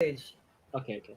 Stage. Okay, okay.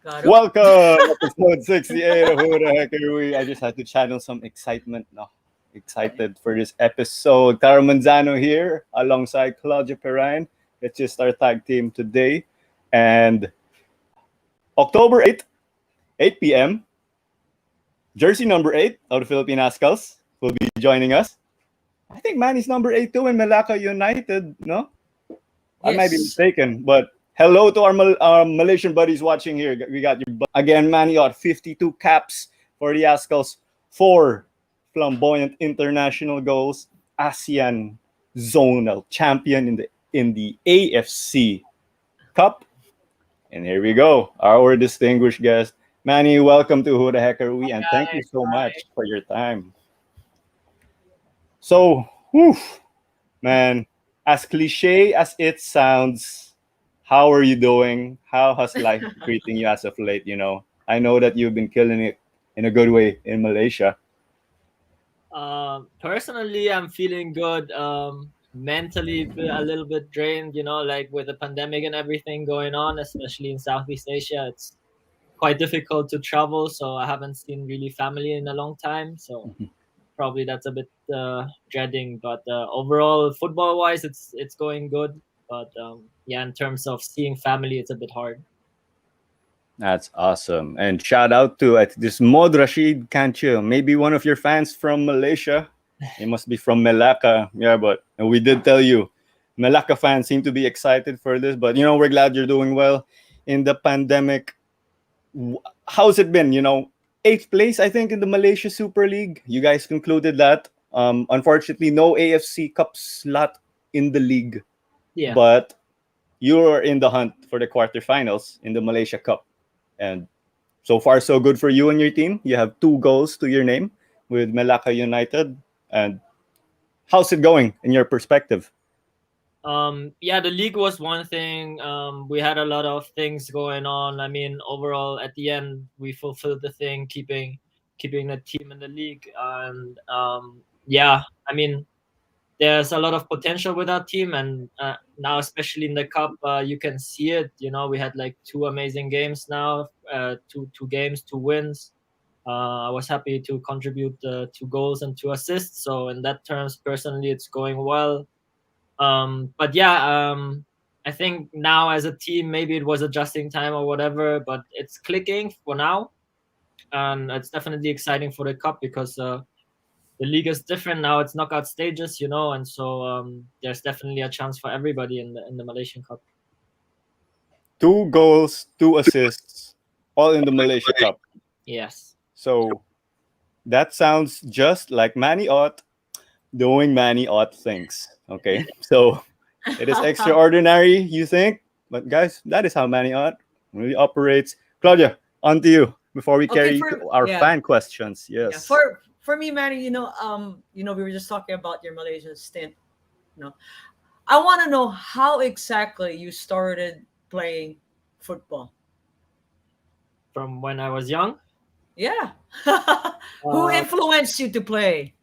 Karo? Welcome, episode 68 of Who the Heck Are We? I just had to channel some excitement. No, excited for this episode. Taro Manzano here, alongside Claudia Perrine. It's just our tag team today. And October 8th, 8 p.m., jersey number 8 of the Philippine Azkals will be joining us. I think Manny's number 8 too in Melaka United, no? I might be Yes. mistaken, but hello to our Malaysian buddies watching here. We got your again, Manny Ott, 52 caps for the Azkals, 4 flamboyant international goals, ASEAN zonal champion in the AFC Cup. And here we go, our distinguished guest, Manny. Welcome to Who the Heck Are We? And thank you Guys, so hi. much for your time. So, whew, man, as cliche as it sounds, how are you doing? How has life been treating you as of late? I know that you've been killing it in a good way in Malaysia. Personally, I'm feeling good. Mentally, a little bit drained. Like with the pandemic and everything going on, especially in Southeast Asia, it's quite difficult to travel. So I haven't seen really family in a long time. So probably that's a bit dreading. But overall, football-wise, it's going good. But yeah, in terms of seeing family, it's a bit hard. That's awesome. And shout out to this Mod Rashid, can't you? Maybe one of your fans from Malaysia. He must be from Melaka. Yeah, but we did tell you, Melaka fans seem to be excited for this. But, we're glad you're doing well in the pandemic. How's it been? 8th place, I think, in the Malaysia Super League. You guys concluded that. Unfortunately, no AFC Cup slot in the league. Yeah. But you're in the hunt for the quarterfinals in the Malaysia Cup. And so far, so good for you and your team. You have 2 goals to your name with Melaka United. And how's it going in your perspective? Yeah, the league was one thing. We had a lot of things going on. I mean, overall, at the end, we fulfilled the thing, keeping the team in the league. And yeah, I mean, there's a lot of potential with our team, and now, especially in the cup, you can see it. We had like 2 amazing games now, two games, 2 wins. I was happy to contribute 2 goals and 2 assists. So in that terms, personally, it's going well. But yeah, I think now as a team, maybe it was adjusting time or whatever, but it's clicking for now, and it's definitely exciting for the cup because the league is different now. It's knockout stages, and so there's definitely a chance for everybody in the Malaysian Cup. 2 goals, 2 assists, all in the Malaysia Cup. Yes. So that sounds just like Manny Ott. doing Manny Ott things. Okay, so it is extraordinary, you think, but guys, that is how Manny Ott really operates. Claudia, on to you before we Okay, carry to for our yeah, fan questions. yeah. Yes. For me, Manny, we were just talking about your Malaysian stint. You know, I want to know how exactly you started playing football. From when I was young. Yeah. Who Uh, influenced you to play?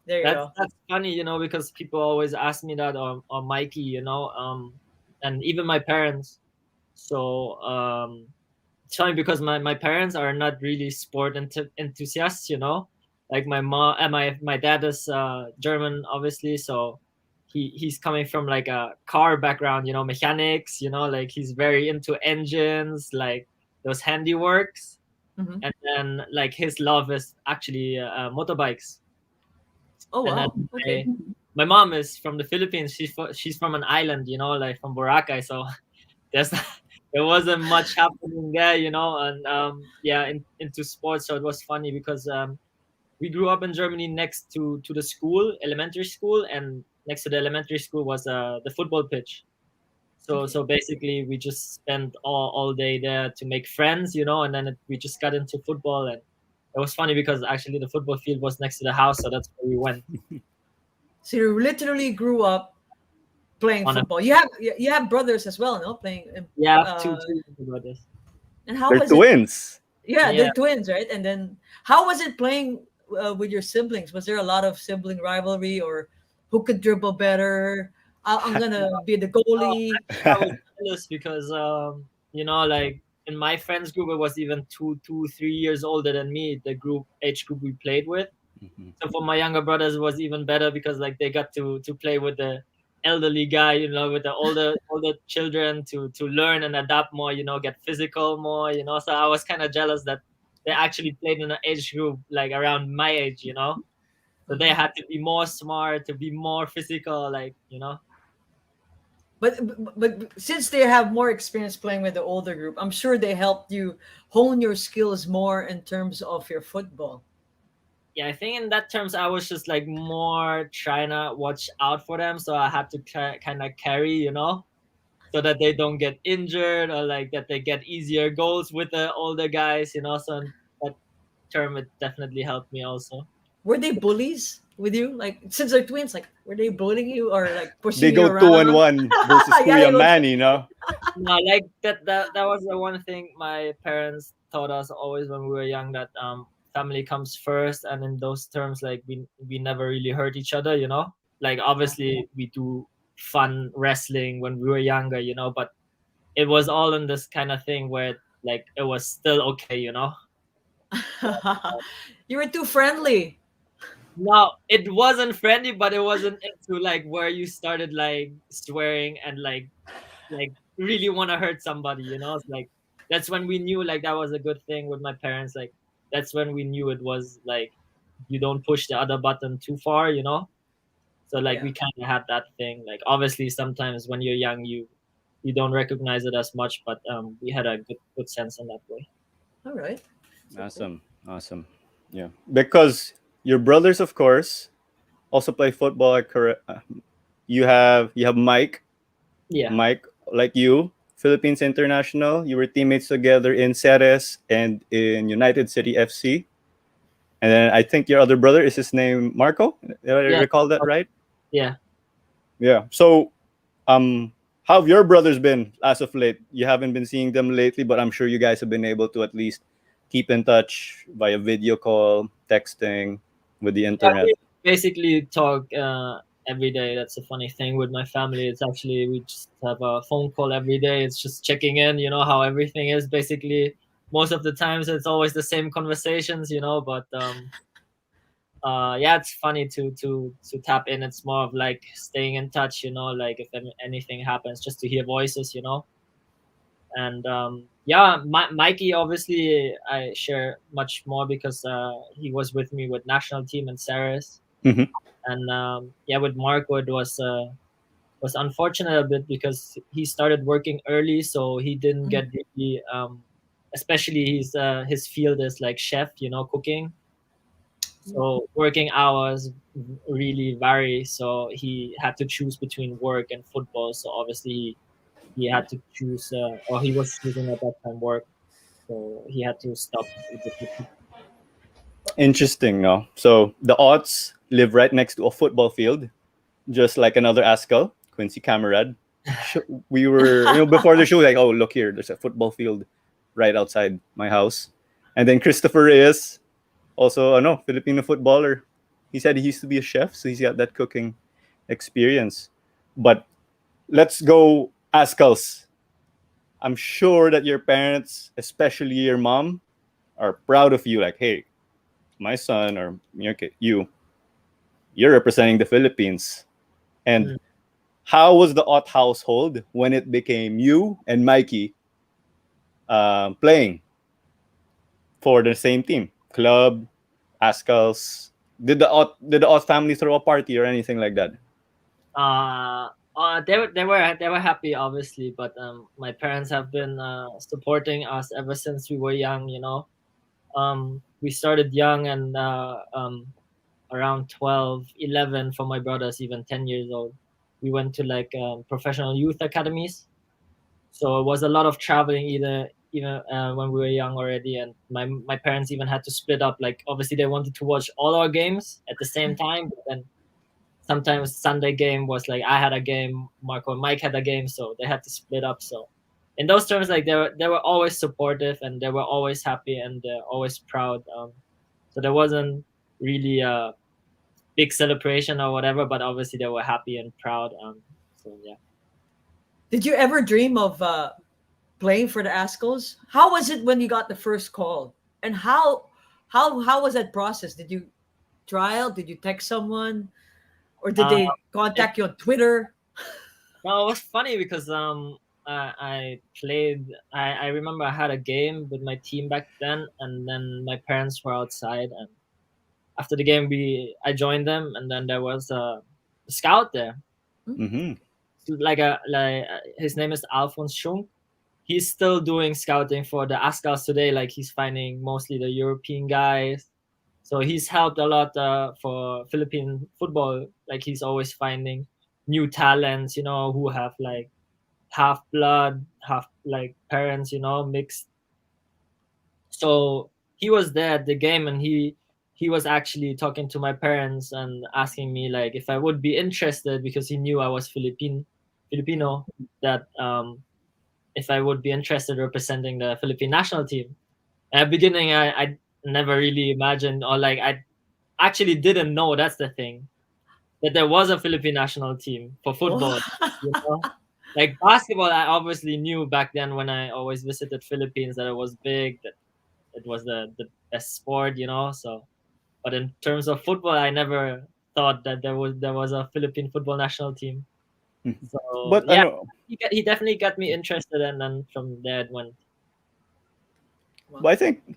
There you go. that's funny, because people always ask me that on Mikey, and even my parents. So it's funny because my parents are not really sport enthusiasts, Like my mom and my dad is German, obviously, so he's coming from like a car background, mechanics, like he's very into engines, like those handiworks, Hmm. and then like his love is actually motorbikes. Oh And then wow. Okay. my mom is from the Philippines. She's from an island, like from Boracay. So there's there wasn't much happening there, and yeah, into sports. So it was funny because we grew up in Germany next to the school, elementary school, and next to the elementary school was the football pitch. So Okay. so basically we just spent all day there to make friends, and then we just got into football. And it was funny because actually the football field was next to the house, so that's where we went So you literally grew up playing on a. football. You have brothers as well, no? Playing. Yeah, I have Uh, two brothers. and how They're was it? twins. Yeah, Yeah, they're twins, right? And then how was it playing with your siblings? Was there a lot of sibling rivalry, or who could dribble better? I'm gonna be the oh, goalie. actually, I was jealous because like in my friends group, it was even 3 years older than me. The age group we played with. Mhm. So for my younger brothers, it was even better because like they got to play with the elderly guy, with the older children to learn and adapt more. Get physical more. So I was kind of jealous that they actually played in an age group like around my age. So they Mhm. had to be more smart, to be more physical, like. But since they have more experience playing with the older group, I'm sure they helped you hone your skills more in terms of your football. Yeah, I think in that terms, I was just like more trying to watch out for them. So I had to kind of carry, so that they don't get injured or like that they get easier goals with the older guys, So in that term, it definitely helped me also. Were they bullies with you? Like since they're twins, like were they bullying you or like They pushing you go two and around? one versus Yeah, Kuya they go. Manny, no? No, like that was the one thing my parents taught us always when we were young, that family comes first, and in those terms, like we never really hurt each other, Like obviously we do fun wrestling when we were younger, but it was all in this kind of thing where like it was still okay. You were too friendly. No, it wasn't friendly, but it wasn't into like where you started like swearing and like really want to hurt somebody. It's like that's when we knew like that was a good thing with my parents. Like that's when we knew it was like you don't push the other button too far. So like Yeah. we kind of had that thing. Like obviously sometimes when you're young you don't recognize it as much, but we had a good sense in that way. All right. So cool. Awesome. Awesome. Yeah. Because your brothers, of course, also play football at you have Mike. Yeah. Mike, like you, Philippines International. You were teammates together in Ceres and in United City FC. And then I think your other brother is his name Marco. Did I Yeah. recall that right? Yeah. Yeah. So how have your brothers been as of late? You haven't been seeing them lately, but I'm sure you guys have been able to at least keep in touch via video call, texting, with the Yeah, internet. we basically talk every day. That's a funny thing with my family. It's actually we just have a phone call every day. It's just checking in, how everything is. Basically, most of the times it's always the same conversations, But yeah, it's funny to tap in. It's more of like staying in touch, Like if anything happens, just to hear voices, And yeah, Mikey obviously I share much more because he was with me with national team and Saris. Mhm. And yeah, with Marco it was unfortunate a bit because he started working early, so he didn't Mm. get really especially his field is like chef, cooking. So working hours really vary. So he had to choose between work and football. So obviously he had to choose, or he was choosing at that time work. So he had to stop with the football. Interesting, no? So the Otts live right next to a football field, just like another Askell, Quincy Camarade. We were, before the show, like, oh, look here, there's a football field right outside my house. And then Christopher Reyes, also, Filipino footballer. He said he used to be a chef, so he's got that cooking experience. But let's go Askals. I'm sure that your parents, especially your mom, are proud of you. Like, hey, my son or you're representing the Philippines. And Mm. how was the Ott household when it became you and Mikey playing for the same team, club, Askals? Did the Ott family throw a party or anything like that? They were happy, obviously, but my parents have been supporting us ever since we were young. We started young, and around 12, 11 for my brothers, even 10 years old, we went to like professional youth academies. So it was a lot of traveling, either even when we were young already, and my parents even had to split up. Like obviously they wanted to watch all our games at the same time, but then sometimes Sunday game was like I had a game, Marco and Mike had a game, so they had to split up. So in those terms, like they were always supportive, and they were always happy, and always proud. So there wasn't really a big celebration or whatever, but obviously they were happy and proud. So yeah. Did you ever dream of playing for the Ascals? How was it when you got the first call? And how was that process? Did you trial? Did you text someone? Or did Uh, they it, contact you on Twitter? no, it was funny because I played. I remember I had a game with my team back then, and then my parents were outside, and after the game, I joined them, and then there was a scout there, Mm-hmm. his name is Alphonse Schunk. He's still doing scouting for the Azkals today. Like he's finding mostly the European guys. So he's helped a lot for Philippine football. Like he's always finding new talents, who have like half blood, half like parents, mixed. So he was there at the game, and he was actually talking to my parents and asking me like if I would be interested, because he knew I was Filipino, that if I would be interested representing the Philippine national team. At the beginning, I never really imagined, or like I actually didn't know, that's the thing, that there was a Philippine national team for football. You know, like basketball, I obviously knew back then when I always visited Philippines that it was big, that it was the best sport. So, but in terms of football, I never thought that there was a Philippine football national team. So But yeah, he definitely got me interested, and then from there it went. I think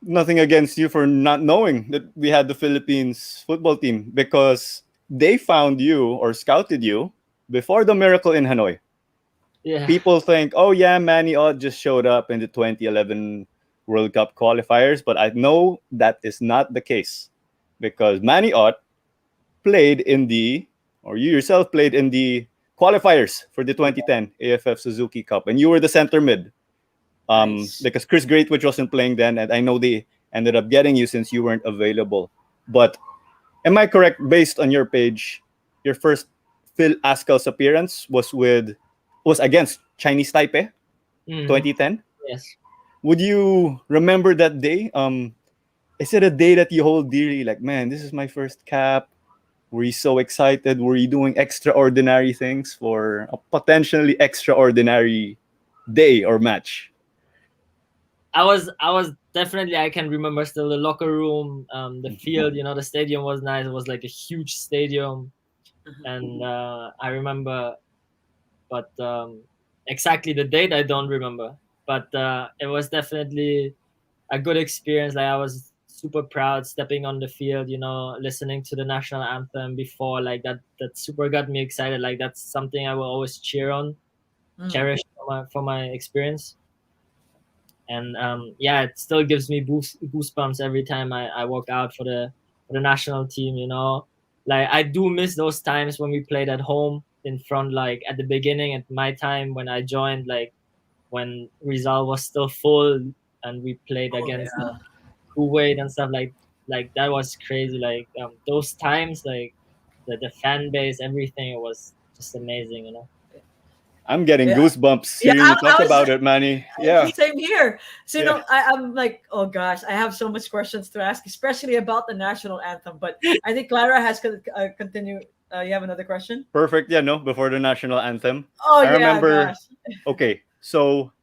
nothing against you for not knowing that we had the Philippines football team because they found you or scouted you before the miracle in Hanoi. Yeah. People think, oh yeah, Manny Ott just showed up in the 2011 World Cup qualifiers, but I know that is not the case because Manny Ott played in the, or you yourself played in the qualifiers for the 2010 Aff Suzuki Cup, and you were the center mid. Nice. Because Chris Greatwood wasn't playing then, and I know they ended up getting you since you weren't available. But am I correct? Based on your page, your first Phil Azkals appearance was against Chinese Taipei, Mhm. 2010. Yes. Would you remember that day? Is it a day that you hold dearly? Like, man, this is my first cap. Were you so excited? Were you doing extraordinary things for a potentially extraordinary day or match? I was definitely, I can remember still the locker room, the field, the stadium was nice. It was like a huge stadium, and I remember, but exactly the date I don't remember. But it was definitely a good experience. Like I was super proud stepping on the field, listening to the national anthem before, like that super got me excited. Like that's something I will always Mm. cherish for my experience. And yeah, it still gives me goosebumps every time I walk out for the for the national team. You know, like I do miss those times when we played at home in front. Like at the beginning, at my time when I joined, like when Rizal was still full and we played Oh, against yeah. Kuwait and stuff like that was crazy. Like those times, like the fan base, everything, it was just amazing. You know. I'm getting Yeah. goosebumps Yeah, hearing you talk I was about it, Manny. Yeah. same here. So Yeah. I'm like, oh gosh, I have so much questions to ask, especially about the national anthem. But I think Clara has continue. You have another question? Perfect. Yeah, no, before the national anthem. Oh I yeah, remember, gosh. okay, so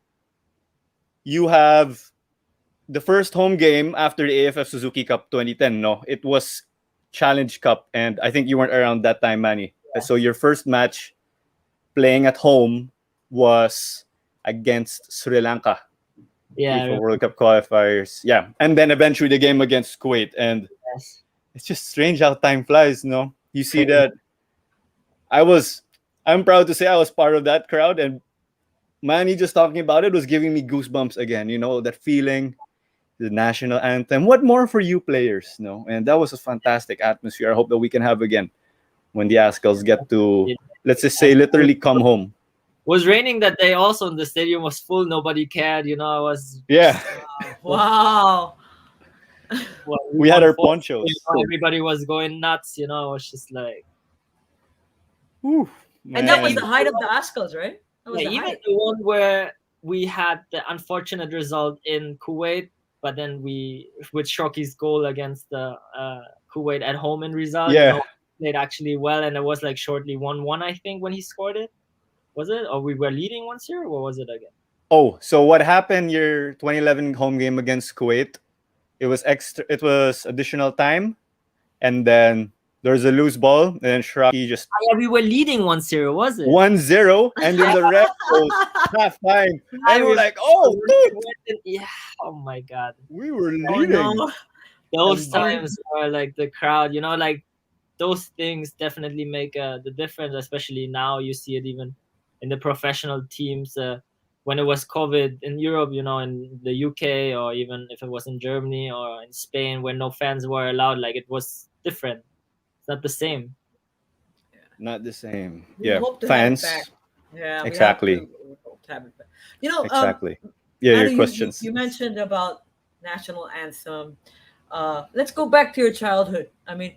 you have the first home game after the AFF Suzuki Cup 2010, no? It was Challenge Cup, and I think you weren't around that time, Manny. So your first match playing at home was against Sri Lanka, Yeah. FIFA World Cup qualifiers. Yeah, and then eventually the game against Kuwait, and Yes. it's just strange how time flies, no? You see Crazy. that I'm proud to say I was part of that crowd, and Manny just talking about it was giving me goosebumps again. You know, that feeling, the national anthem. What more for you players? No, and that was a fantastic atmosphere. I hope that we can have again when the Azkals get to, let's just say, literally come home. Was raining that day also, and the stadium was full. Nobody cared. You know, I was Yeah, Wow. well, we had our unfortunately, ponchos. you know, everybody was going nuts. You know, it was just like Whew, And that was man. the height of the Ascals, right? That was yeah, the even height. the one where we had the unfortunate result in Kuwait, but then we with Shoki's goal against the Kuwait at home in Rizal, you Yeah. know, played actually well, and it was like shortly 1-1, I think, when he scored it. Was it? Or we were leading 1-0? Or what was it again? Oh, so what happened your 2011 home game against Kuwait? It was extra. It was additional time, and then there's a loose ball, and then Shraki just Oh, yeah, we were leading 1-0, was it? 1-0, and then the ref goes half time, and we're like, "Oh, dude, Yeah. Oh my God. we were Oh leading." no. Those And times were like the crowd, you know, like those things definitely make the difference. Especially now, you see it even in the professional teams. When it was COVID in Europe, you know, in the UK, or even if it was in Germany or in Spain, where no fans were allowed, like it was different. It's not the same. Not the same. We Yeah, hope to have it back. fans. Yeah, we have Exactly. to we hope to have it back. You know, Exactly. Yeah, your Manu, questions. you mentioned about national anthem. Let's go back to your childhood. I mean,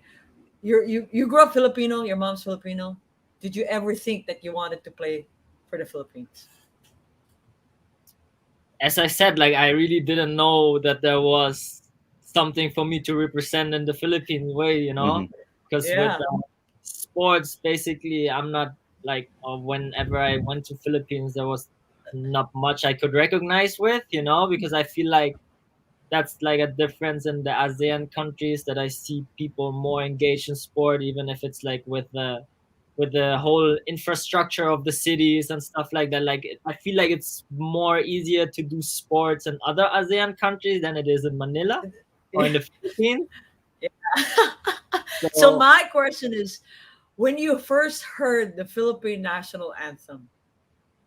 you grew up Filipino. Your mom's Filipino. Did you ever think that you wanted to play for the Philippines? As I said, like I really didn't know that there was something for me to represent in the Philippine way, you know, Mhm. because with Yeah. sports, basically, I'm not like whenever I went to Philippines, there was not much I could recognize with, you know, because I feel like that's like a difference in the ASEAN countries that I see people more engaged in sport, even if it's like with the whole infrastructure of the cities and stuff like that. Like I feel like it's more easier to do sports in other ASEAN countries than it is in Manila or in the Philippines. So So my question is, when you first heard the Philippine national anthem,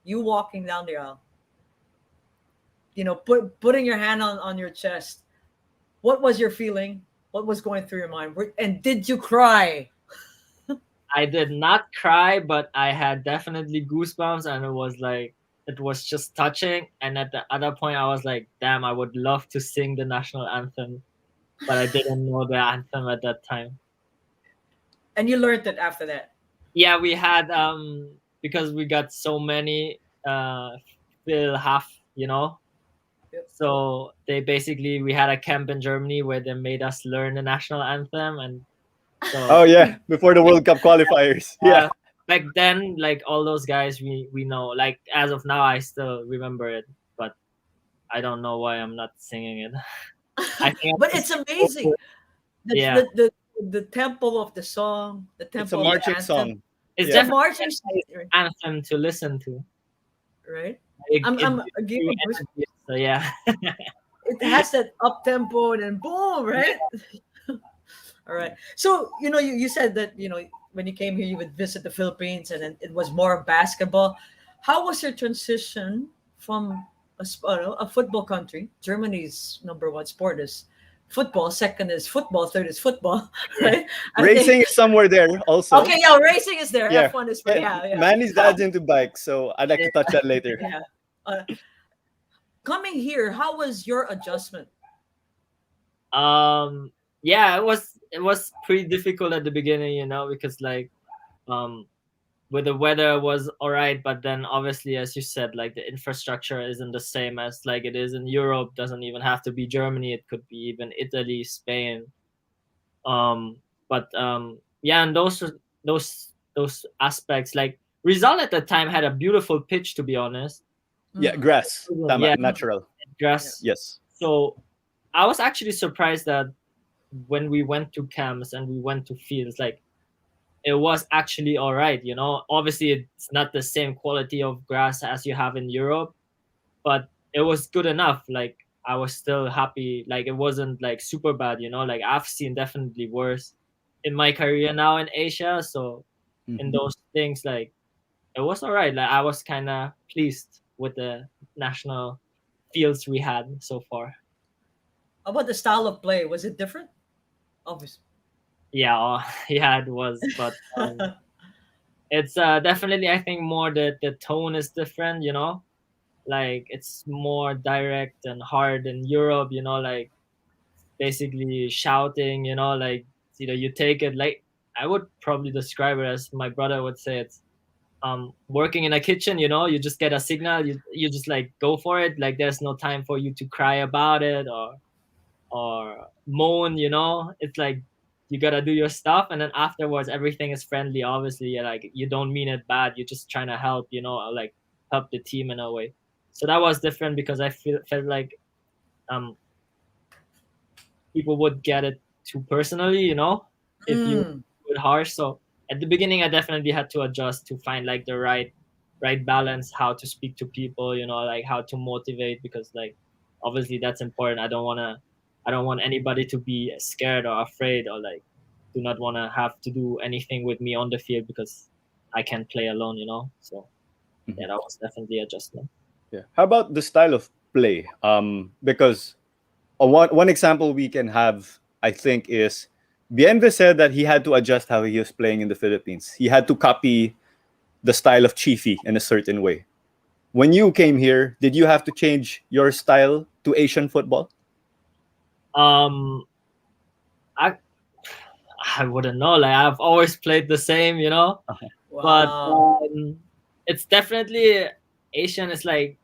you walking down the aisle, putting your hand on your chest, what was your feeling? What was going through your mind? And did you cry? I did not cry, but I had definitely goosebumps, and it was just touching. And at the other point, I was like, damn, I would love to sing the national anthem, but I didn't know the anthem at that time. And you learned it after that. Yeah, we had because we got so many fill half, you know. Yep. So we had a camp in Germany where they made us learn the national anthem, and so Oh yeah, before the World Cup qualifiers. Yeah. back then, like all those guys, we know. Like as of now, I still remember it, but I don't know why I'm not singing it. I think But it's amazing. Yeah. The tempo of the song, the It's a tempo of the marching anthem. song. it's Yeah. The definitely marching, an anthem to listen to. right? It I'm gives giving you goosebumps. energy, so yeah. It has that up tempo and then boom, right? All right. So you said that when you came here you would visit the Philippines and then it was more of basketball. How was your transition from a football country? Germany's number one sport is football, second is football, third is football, right? I Racing think. is somewhere there also. Okay, yeah, racing is there. Yeah. F1 is for yeah. Manny's dad's into bikes, so I'd like to touch that later. Yeah. Uh, Coming here, how was your adjustment? Yeah, it was pretty difficult at the beginning, because like um with the weather was all right, but then obviously, as you said, like the infrastructure isn't the same as like it is in Europe. Doesn't even have to be Germany, it could be even Italy, Spain. But yeah, and those aspects, like Rizal at the time had a beautiful pitch, to be honest. Yeah, Mm, grass. Tama, Yeah, natural. grass. Yes. So I was actually surprised that when we went to camps and we went to fields, like it was actually all right. Obviously it's not the same quality of grass as you have in Europe, but it was good enough. Like I was still happy. Like it wasn't like super bad. Like I've seen definitely worse in my career now in Asia. So in Mhm. those things, like it was all right. Like I was kind of pleased with the national fields we had so far. How about the style of play? Was it different? Obviously. Yeah, yeah, it was, but it's definitely, I think, more the tone is different. Like it's more direct and hard in Europe. Like basically shouting. Like you take it like I would probably describe it as my brother would say it's working in a kitchen. You just get a signal, you just like go for it. Like there's no time for you to cry about it or moan. It's like you gotta do your stuff, and then afterwards everything is friendly. Obviously, like you don't mean it bad, you're just trying to help, or like help the team in a way. So that was different because I felt like um people would get it too personally, if you Mm. do it harsh. So at the beginning I definitely had to adjust to find like the right balance, how to speak to people, like how to motivate, because like obviously that's important. I don't want anybody to be scared or afraid or like do not want to have to do anything with me on the field because I can't play alone. So yeah, Mhm. that was definitely adjustment. Yeah. How about the style of play? Because one example we can have, I think, is Bienve said that he had to adjust how he was playing in the Philippines. He had to copy the style of Chifi in a certain way. When you came here, did you have to change your style to Asian football? um i I wouldn't know, like I've always played the same, but Wow. it's definitely Asian is like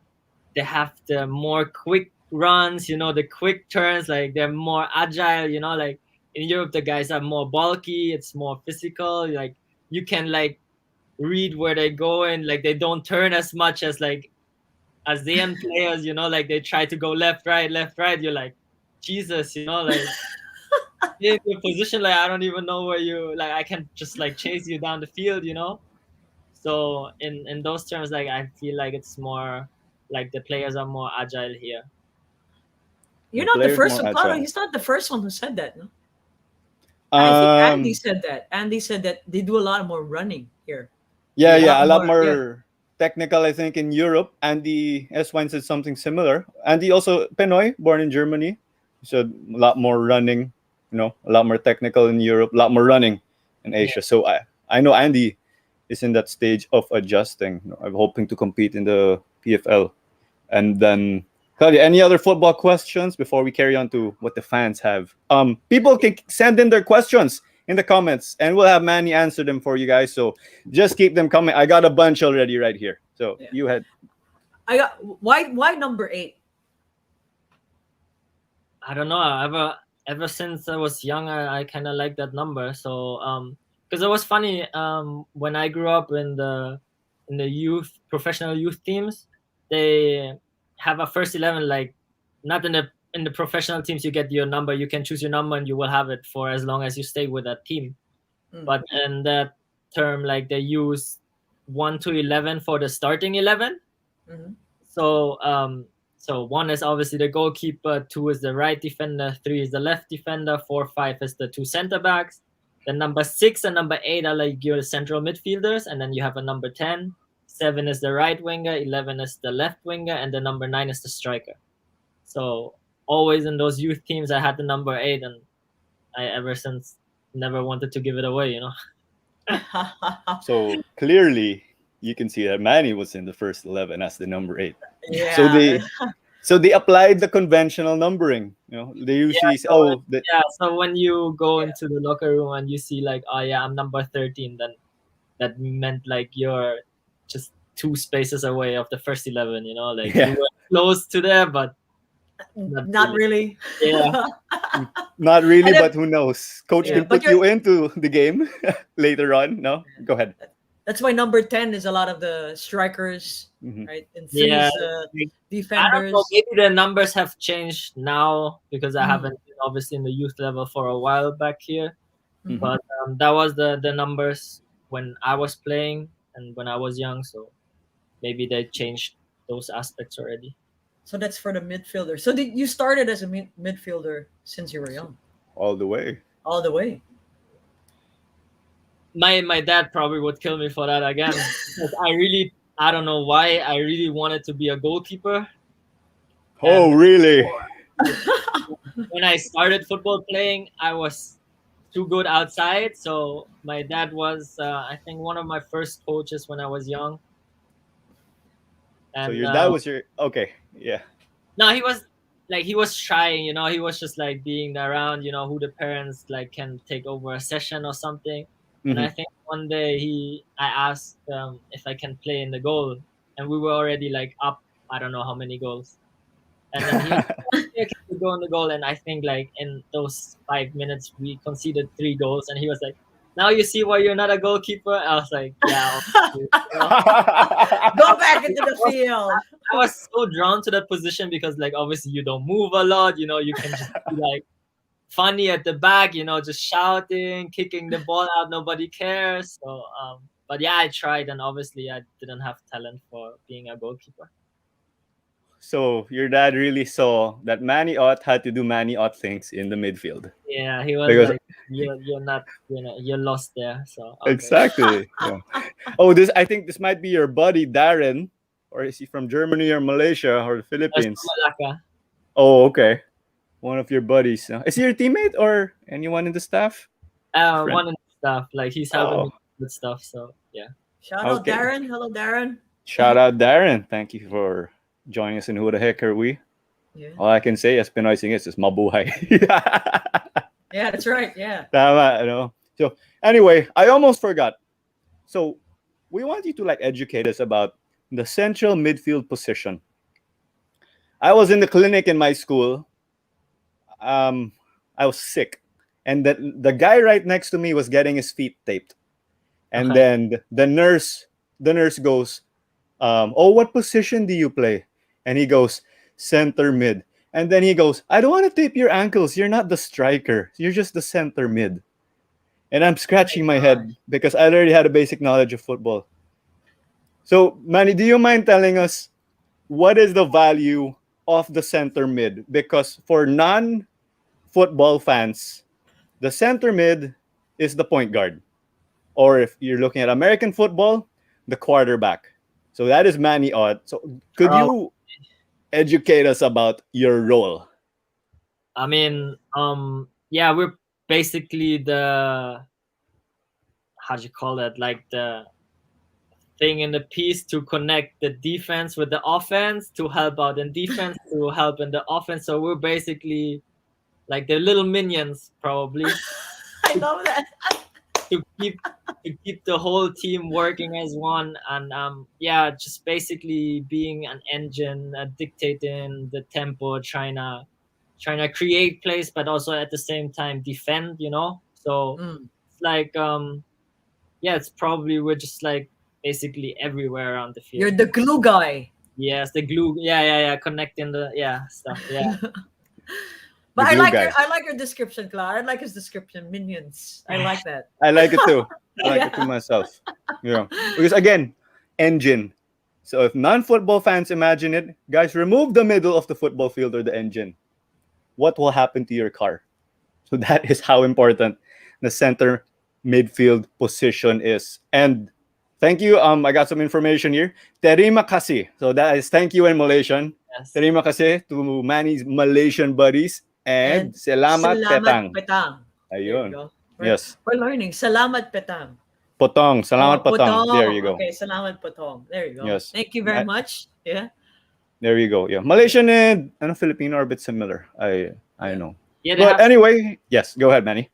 they have the more quick runs, the quick turns, like they're more agile, like in Europe the guys are more bulky, it's more physical, like you can like read where they go and like they don't turn as much as like ASEAN players, like they try to go left, right. You're like, Jesus, like in your position, like I don't even know where you like I can just like chase you down the field. So in those terms, like I feel like it's more like the players are more agile here. You're The not the players first more one, Paolo. agile. He's not the first one who said that. No? I think Andy Um, said that. Andy said that they do a lot more running here. yeah, A lot yeah, a lot more. Yeah. more technical, I think, in Europe. Andy Eswine said something similar. Andy also Pinoy, born in Germany. He said a lot more running, a lot more technical in Europe, a lot more running in Yeah. Asia. So I know Andy is in that stage of adjusting. I'm hoping to compete in the PFL. And then, Claudia, any other football questions before we carry on to what the fans have? People can send in their questions in the comments, and we'll have Manny answer them for you guys. So just keep them coming. I got a bunch already right here. So Yeah. you had I got why number 8? I don't know. Ever since I was young, I kind of like that number. So because it was funny when I grew up in the youth professional youth teams, they have a first 11, like not in the professional teams. You get your number, you can choose your number, and you will have it for as long as you stay with that team. Mm. But in that term, like they use 1 to 11 for the starting 11. Mhm. So 1 is obviously the goalkeeper, 2 is the right defender, 3 is the left defender, 4, 5 is the 2 center backs. Then number 6 and number 8 are like your central midfielders, and then you have a number 10. 7 is the right winger, 11 is the left winger, and the number 9 is the striker. So always in those youth teams I had the number 8, and I ever since never wanted to give it away. So clearly, you can see that Manny was in the first 11 as the number 8. Yeah. So they applied the conventional numbering. They usually say, So when you go into the locker room and you see like, oh yeah, I'm number 13, then that meant like you're just 2 spaces away of the first 11. Like you were close to there, but not really. Yeah. Not really, but who knows? Coach can but put you into the game later on. No, go ahead. That's why number 10 is a lot of the strikers, right? And threes, defenders. I don't know, maybe the numbers have changed now because I haven't been obviously in the youth level for a while back here. But that was the numbers when I was playing and when I was young. So maybe they changed those aspects already. So that's for the midfielder. So you started as a midfielder since you were young? All the way. All the way. My dad probably would kill me for that again. Because I don't know why, I really wanted to be a goalkeeper. Oh, really? When I started football playing, I was too good outside. So my dad was, I think, one of my first coaches when I was young. And, so your dad was okay, yeah. No, he was trying, he was just like being around, who the parents like can take over a session or something. And I think one day I asked if I can play in the goal, and we were already like up, I don't know how many goals. And then he can go in the goal, and I think like in those 5 minutes we conceded 3 goals, and he was like, "Now you see why you're not a goalkeeper." I was like, "Yeah." Go back into the field. I was so drawn to that position because like obviously you don't move a lot, you can just be like funny at the back, just shouting, kicking the ball out, nobody cares. So but yeah, I tried, and obviously I didn't have talent for being a goalkeeper. So your dad really saw that Manny Ott had to do Manny Ott things in the midfield. Yeah, he was like, you're not, you're lost there. So okay. Exactly. Yeah. I think this might be your buddy Darren, or is he from Germany or Malaysia or the Philippines? Melaka. Oh, okay. One of your buddies. Is he your teammate or anyone in the staff? One in the staff. Like he's helping me with stuff. So yeah. Shout out Darren. Hello, Darren. Shout out Darren. Thank you for joining us in Who the Heck Are We? Yeah. All I can say as Pinoy sing is mabuhay. Yeah, that's right. Yeah. Tama, So anyway, I almost forgot. So we want you to like educate us about the central midfield position. I was in the clinic in my school. I was sick, and the guy right next to me was getting his feet taped, and then the nurse goes, "Oh, what position do you play?" And he goes, "Center mid." And then he goes, "I don't want to tape your ankles. You're not the striker. You're just the center mid." And I'm scratching my head because I already had a basic knowledge of football. So, Manny, do you mind telling us what is the value of the center mid? Because for non-football fans, the center mid is the point guard. Or if you're looking at American football, the quarterback. So that is Manny Ott. So could you educate us about your role? I mean, yeah, we're basically the, how do you call it? Like the thing in the piece to connect the defense with the offense, to help out in defense, to help in the offense. So we're basically like the little minions, probably. I love that. to keep the whole team working as one, and yeah, just basically being an engine, dictating the tempo, trying to create plays, but also at the same time defend. So it's like yeah, it's probably we're just like basically everywhere around the field. You're the glue guy. Yes, the glue. Yeah, connecting the stuff. Yeah. But I like your description, Clara. I like his description, minions. I like that. I like it too. I like it to myself. Because again, engine. So if non-football fans imagine it, guys, remove the middle of the football field or the engine. What will happen to your car? So that is how important the center midfield position is. And thank you. I got some information here. Terima kasih. So that is thank you in Malaysian. Yes. Terima kasih to Manny's Malaysian buddies. And Selamat Salamat Petang. Petang. There you Ayun. go. Yes. We're learning. Salamat Petang. Potong. Salamat Potong. Potong. There you go. Okay, salamat Potong. There you go. Yes. Thank you very much. Yeah. There you go. Yeah. Malaysian and Filipino are a bit similar. I know. Yeah, they But have, anyway, yes, go ahead, Manny.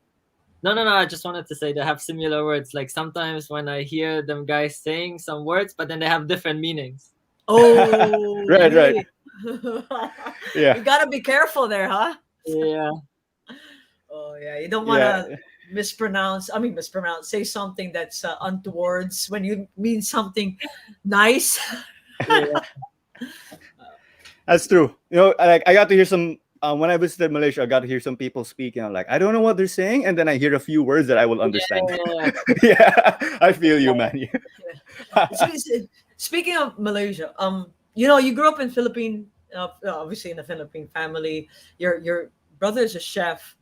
no. I just wanted to say they have similar words. Like sometimes when I hear them guys saying some words, but then they have different meanings. Oh, Right. really? Yeah. You gotta be careful there, huh? Yeah. Oh, yeah. You don't want to mispronounce. Say something that's untowards when you mean something nice. Yeah. That's true. Like I got to hear some when I visited Malaysia. I got to hear some people speaking. I'm like, I don't know what they're saying, and then I hear a few words that I will understand. Yeah. Yeah, I feel you, man. Speaking of Malaysia, you grew up in obviously in a Philippine family. Your brother is a chef.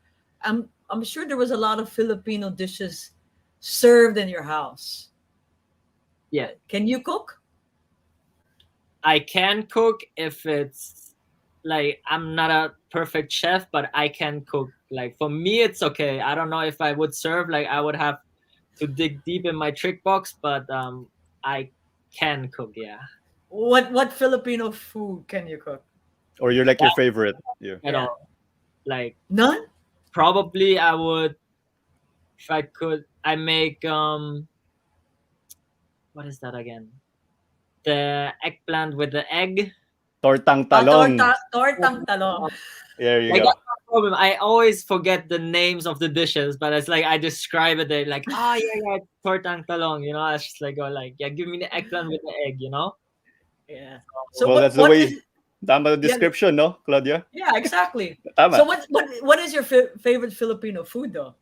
I'm sure there was a lot of Filipino dishes served in your house. Yeah. Can you cook? I can cook if it's like I'm not a perfect chef, but I can cook. Like for me, it's okay. I don't know if I would serve. Like I would have to dig deep in my trick box, but I can cook. Yeah. What Filipino food can you cook? Or you're like your favorite. Yeah. At all. Like None? probably I would, if I could, I make what is that again? The eggplant with the egg. Tortang talong. Tortang talong. There you Like go. that's no problem. I always forget the names of the dishes, but it's like I describe it. They're like, yeah, tortang talong. I just like go like, yeah, give me the eggplant with the egg. Yeah. Well, that's the way. Tama the description, no, Claudia? Yeah, exactly. Tama. So what is your favorite Filipino food though?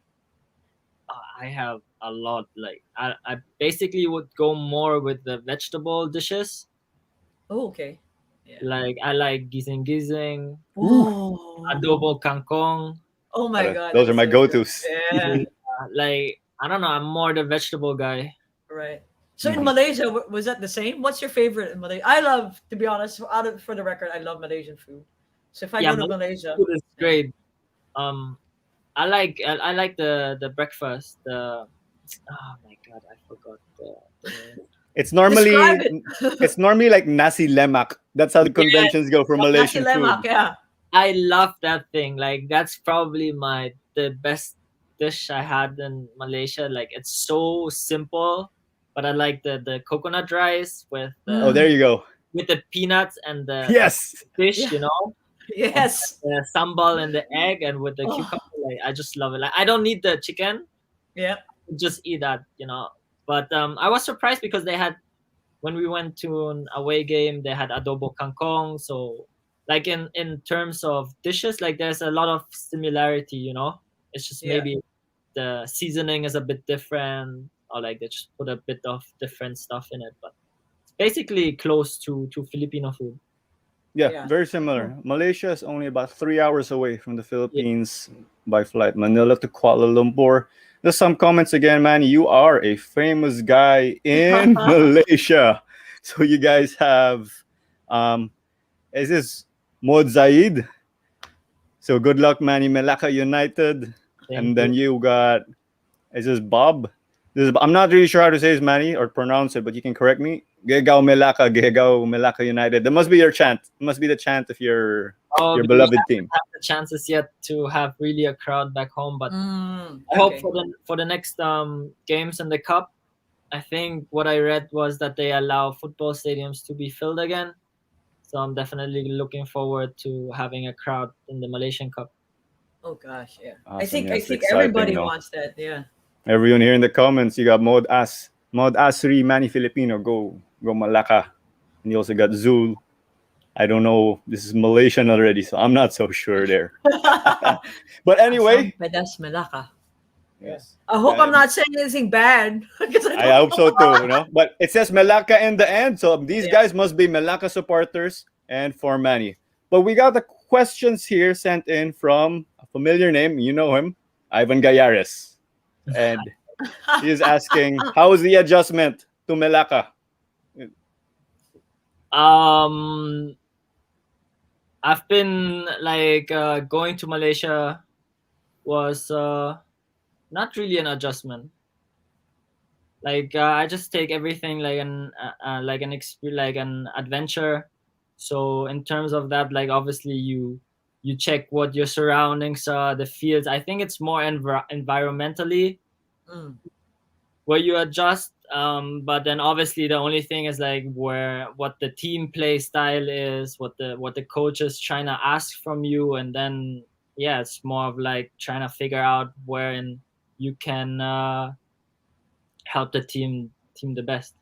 I have a lot. Like I basically would go more with the vegetable dishes. Oh, okay. Yeah. Like I like gising, Oh. adobo kangkong. Oh my God. Those are that's my so go-tos. good. Yeah. Like I don't know. I'm more the vegetable guy. Right. So in Malaysia, was that the same? What's your favorite in Malaysia? I love, to be honest, for the record, I love Malaysian food. So if I go to Malaysia, food is great. I like the breakfast. Oh my God, I forgot the It's normally describe it. it's normally like nasi lemak. That's how the conventions go for Malaysian Nasi lemak, food. yeah. I love that thing. Like that's probably the best dish I had in Malaysia. Like it's so simple, but I like the coconut rice with Oh, there you go. with the peanuts and the Yes. fish. Yeah. Yes. The sambal and the egg and with the cucumber. Like I just love it. Like I don't need the chicken. Yeah. Just eat that. But I was surprised because they had, when we went to an away game, they had adobo kangkong. So like in terms of dishes, like there's a lot of similarity. It's just maybe the seasoning is a bit different, or like they just put a bit of different stuff in it. But it's basically close to Filipino food. Yeah, very similar. Malaysia is only about 3 hours away from the Philippines by flight. Manila to Kuala Lumpur. There's some comments again, man. You are a famous guy in Malaysia. So you guys have, is this Mod Zaid? So good luck, Manny. Melaka United. Thank Then you got, is this Bob? I'm not really sure how to say his Manny or pronounce it, but you can correct me. Gegao Melaka United. That must be your chant. It must be the chant of your beloved team. Have the chances yet to have really a crowd back home, but I Okay. hope for the next games in the cup. I think what I read was that they allow football stadiums to be filled again. So I'm definitely looking forward to having a crowd in the Malaysian Cup. Oh gosh, yeah. Awesome. I think It's everybody exciting, wants that. Yeah. Everyone here in the comments, you got Mod Asri, Manny Filipino, go Malacca. And you also got Zul. I don't know. This is Malaysian already, so I'm not so sure there. But anyway. Asam pedas Melaka. Yes. I hope I'm not saying anything bad. I hope so too, But it says Melaka in the end, so these guys must be Melaka supporters and for Manny. But we got the questions here sent in from a familiar name. You know him, Ivan Gayares. And he is asking, how was the adjustment to Melaka? I've been like going to Malaysia was not really an adjustment. Like I just take everything like an like an adventure. So in terms of that, like obviously you check what your surroundings are, the fields. I think it's more environmentally Mm. where you adjust. But then obviously the only thing is like where what the team play style is, what the coach is trying to ask from you, and then yeah, it's more of like trying to figure out wherein you can help the team the best.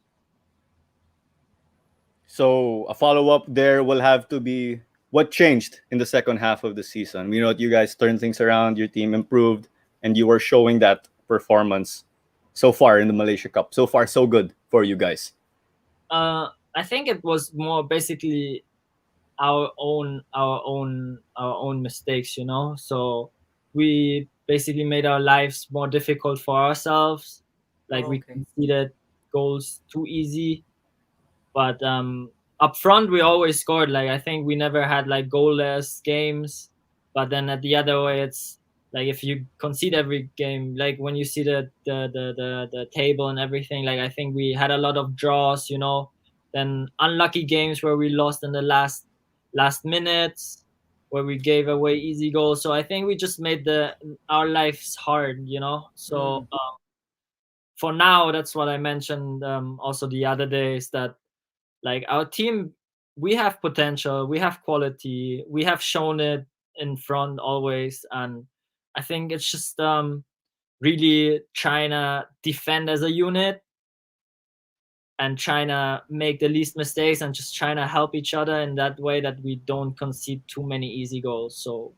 So a follow up there will have to be what changed in the second half of the season. We know that you guys turned things around, your team improved, and you were showing that performance so far in the Malaysia Cup. So far, so good for you guys. I think it was more basically our own mistakes, you know. So we basically made our lives more difficult for ourselves. Like we Okay. conceded goals too easy, but up front we always scored. Like I think we never had like goalless games. But then at the other way, it's like if you concede every game, like when you see the table and everything, like I think we had a lot of draws, you know. Then unlucky games where we lost in the last minutes, where we gave away easy goals. So I think we just made the our lives hard, you know. So Mm. for now, that's what I mentioned also the other day, is that like our team, we have potential, we have quality, we have shown it in front always, and I think it's just really trying to defend as a unit and trying to make the least mistakes and just trying to help each other in that way that we don't concede too many easy goals. So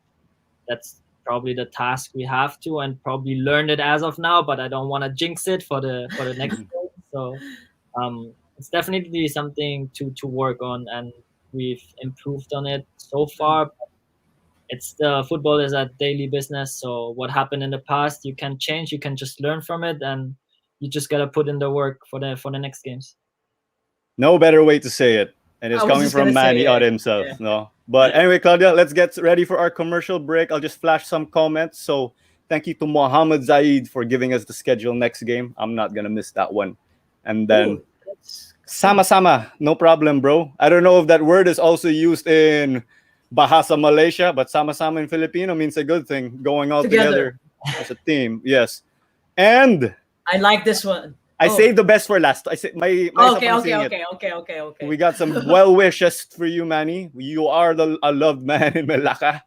that's probably the task we have to, and probably learned it as of now, but I don't want to jinx it for the next game. So it's definitely something to work on, and we've improved on it so Mm. far. It's the football is a daily business, so what happened in the past you can change, you can just learn from it, and you just gotta put in the work for the next games. No better way to say it. And it's I was coming just gonna from say Manny Ott it. himself. Yeah. No. But anyway, Claudia, let's get ready for our commercial break. I'll just flash some comments. So thank you to Mohammed Zaid for giving us the schedule next game. I'm not gonna miss that one. And then Oh, that's good. Sama Sama, no problem, bro. I don't know if that word is also used in Bahasa Malaysia, but Sama Sama in Filipino means a good thing, going all Together. together as a team. Yes. And I like this one. I Oh. saved the best for last. I say may isa Okay, pang okay, singit. okay. We got some well wishes for you, Manny. You are a loved man in Melaka.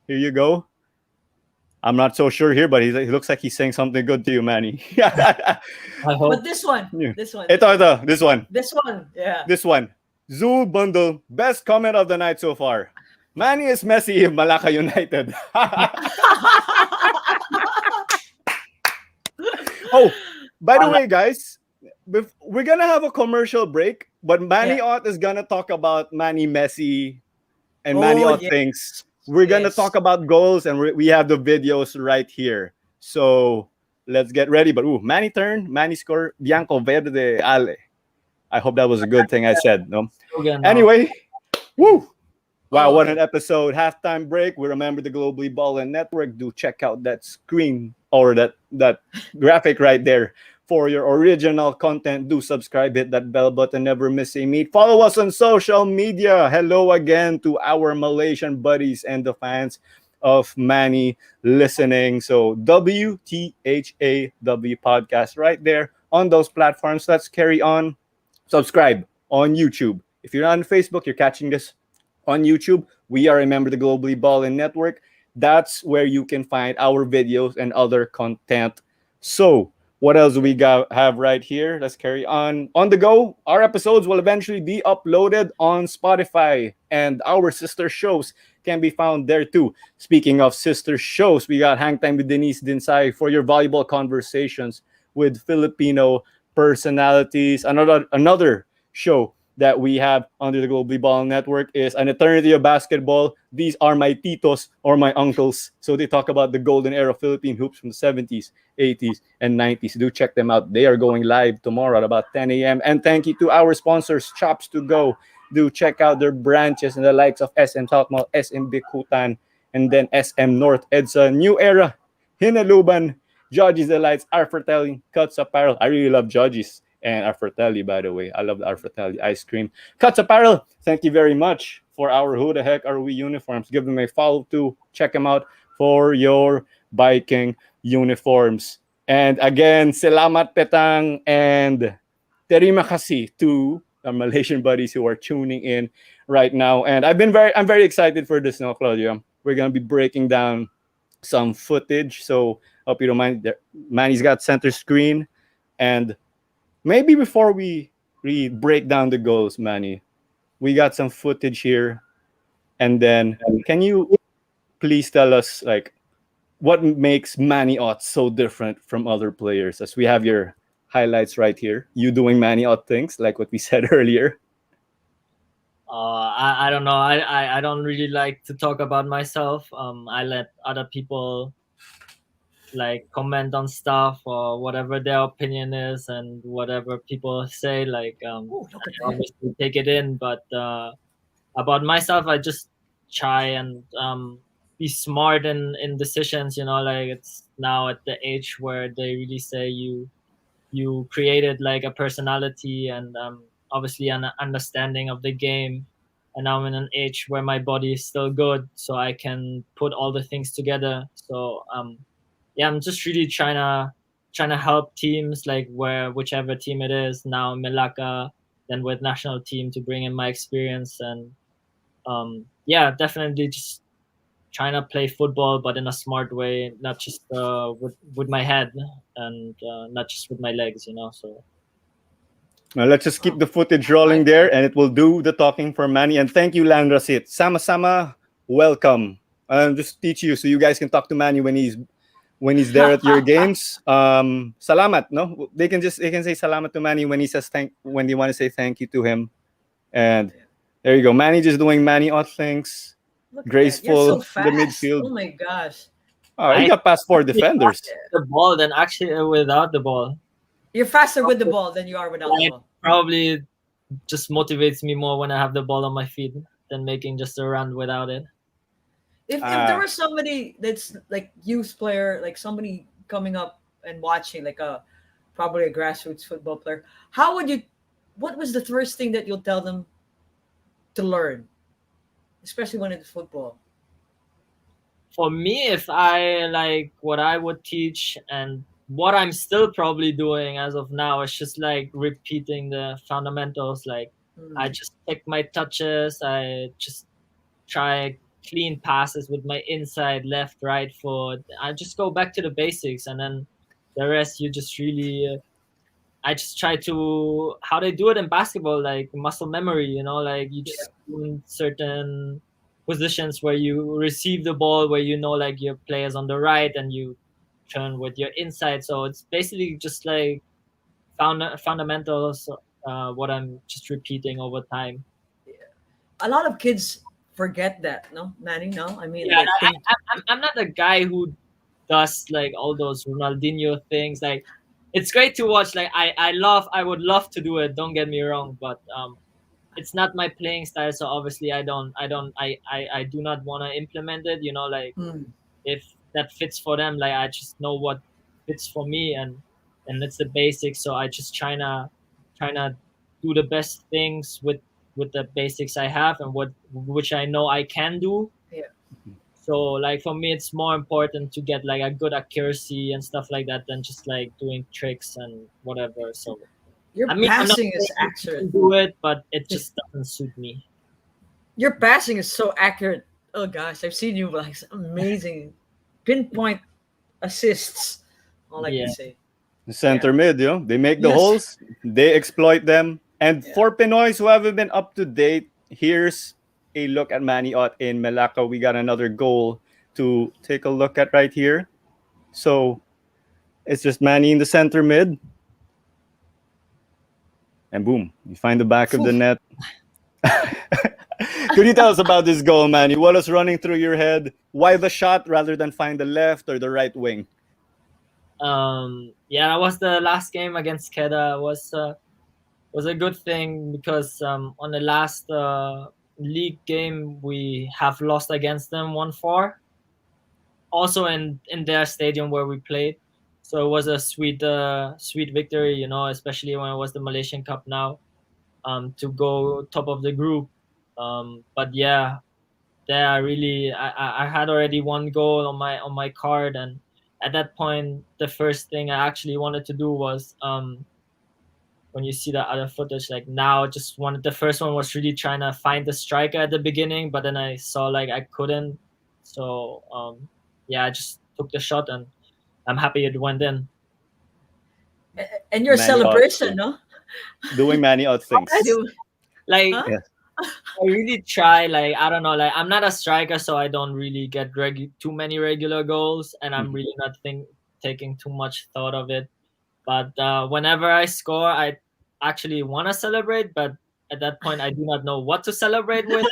Here you go. I'm not so sure here, but he looks like he's saying something good to you, Manny. I hope. But this one, Yeah. this one, Ito, this one. this one, yeah. This one. Zoo Bundle, best comment of the night so far. Manny is Messi in Malaka United. Oh, by the way, guys, we're gonna have a commercial break, but Manny Yeah. Ott is gonna talk about Manny Messi and Manny Oh, Ott yes, things. We're gonna yes. talk about goals, and we have the videos right here. So let's get ready. But Manny turn, Manny score, Bianco Verde Ale. I hope that was a good thing I said. No. Slogan now. Anyway, woo! Wow, what Okay. an episode. Halftime break. We remember the Globally Ballin Network. Do check out that screen or that graphic right there for your original content. Do subscribe, hit that bell button, never miss a meet. Follow us on social media. Hello again to our Malaysian buddies and the fans of Manny listening. So WTHAW podcast right there on those platforms. Let's carry on. Subscribe on YouTube. If you're on Facebook, you're catching this on YouTube. We are Remember the Globally Ballin Network. That's where you can find our videos and other content. So, what else do we have right here? Let's carry on. On the go, our episodes will eventually be uploaded on Spotify, and our sister shows can be found there too. Speaking of sister shows, we got Hang Time with Denise Dinsay for your valuable conversations with Filipino personalities. Another show that we have under the Globally Ball Network is An Eternity of Basketball. These are my titos or my uncles. So they talk about the golden era of Philippine hoops from the 70s, 80s, and 90s. Do check them out. They are going live tomorrow at about 10 a.m. And thank you to our sponsors, Chops to Go do check out their branches in the likes of SM South Mall, SM Bikutan, and then SM North EDSA, New Era, Hinaluban, Judges Delights, Arfratelli, Cuts Apparel. I really love Judges and Arfratelli, by the way. I love the Arfratelli ice cream. Cuts Apparel, thank you very much for our Who the Heck Are We uniforms. Give them a follow too. Check them out for your biking uniforms. And again, salamat petang and terima kasih to our Malaysian buddies who are tuning in right now. And I'm very excited for this now, Claudia. We're gonna be breaking down some footage. So hope you don't mind. Manny's got center screen. And maybe before we break down the goals, Manny, we got some footage here. And then can you please tell us like what makes Manny Ott so different from other players? As we have your highlights right here, you doing Manny Ott things like what we said earlier. I don't know. I don't really like to talk about myself. I let other people like comment on stuff or whatever their opinion is, and whatever people say, like Oh, look at I that. obviously take it in. But about myself, I just try and be smart in decisions. You know, like it's now at the age where they really say you created like a personality and obviously an understanding of the game. And now I'm in an age where my body is still good, so I can put all the things together. So yeah, I'm just really trying to help teams, like whichever team it is now, Melaka, then with national team, to bring in my experience. And yeah, definitely just trying to play football, but in a smart way, not just with my head and not just with my legs, you know. So Now let's just keep the footage rolling there, and it will do the talking for Manny. And thank you, Landrasit. Sama-sama, welcome. Just teach you so you guys can talk to Manny when he's there at your games. Salamat, no? They can say salamat to Manny when when they want to say thank you to him. And there you go. Manny just doing Manny Ott things. Look at Graceful, that. You're so the fast. midfield. Oh my gosh. Oh, he got past 4 defenders. the ball than actually without the ball. You're faster with the ball than you are without the It ball. probably just motivates me more when I have the ball on my feet than making just a run without it. If there was somebody that's like youth player, like somebody coming up and watching, like probably a grassroots football player, what was the first thing that you'll tell them to learn, especially when it's football? For me, if I like what I would teach and what I'm still probably doing as of now, is just like repeating the fundamentals. Like I just take my touches, I just try clean passes with my inside, left, right foot. I just go back to the basics, and then the rest you just really. I just try to how they do it in basketball, like muscle memory. You know, like you just in certain positions where you receive the ball, where you know like your player's on the right, and you turn with your inside. So it's basically just like fundamentals. What I'm just repeating over time. A lot of kids forget that, no, Manny. No, I mean, Yeah, they, I'm not a guy who does like all those Ronaldinho things. Like, it's great to watch. Like, I would love to do it. Don't get me wrong, but it's not my playing style. So obviously, I do not want to implement it. You know, like if that fits for them, like I just know what fits for me, and it's the basics. So I just trying to do the best things with the basics I have and which I know I can do. Yeah. So like for me, it's more important to get like a good accuracy and stuff like that than just like doing tricks and whatever. So Your I mean, I'm not passing is saying you accurate. can do it, but it just doesn't suit me. Your passing is so accurate. Oh gosh, I've seen you like amazing pinpoint assists. All I Yeah. can say. Center mid, you know, they make the Yes. holes, they exploit them. And for Pinoys who haven't been up to date, here's a look at Manny Ott in Melaka. We got another goal to take a look at right here. So it's just Manny in the center mid. And boom, you find the back of the net. Could you tell us about this goal, Manny? What was running through your head? Why the shot rather than find the left or the right wing? Yeah, that was the last game against Kedah. It was a good thing because on the last league game we have lost against them 1-4, also in their stadium where we played. So it was a sweet victory, you know, especially when it was the Malaysian Cup now, to go top of the group. But yeah, there I had already one goal on my card, and at that point the first thing I actually wanted to do was when you see the other footage, like now, just one, the first one was really trying to find the striker at the beginning, but then I saw like I couldn't. So yeah, I just took the shot, and I'm happy it went in. And your Manny Ott celebration, no? doing Manny Ott things. Do, Like huh? Yeah. I really try, like I don't know, like I'm not a striker, so I don't really get too many regular goals, and I'm Mhm. really not taking too much thought of it. But whenever I score, I actually want to celebrate, but at that point, I do not know what to celebrate with.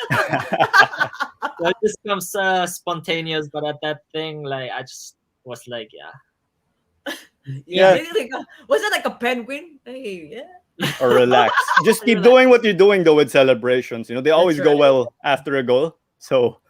So it just comes spontaneous. But at that thing, like I just was like, yeah, Yeah, Yeah, really, like was it like a penguin? Hey, yeah. or relax. Just keep Relax. doing what you're doing though with celebrations. You know, they That's always go right. well after a goal. So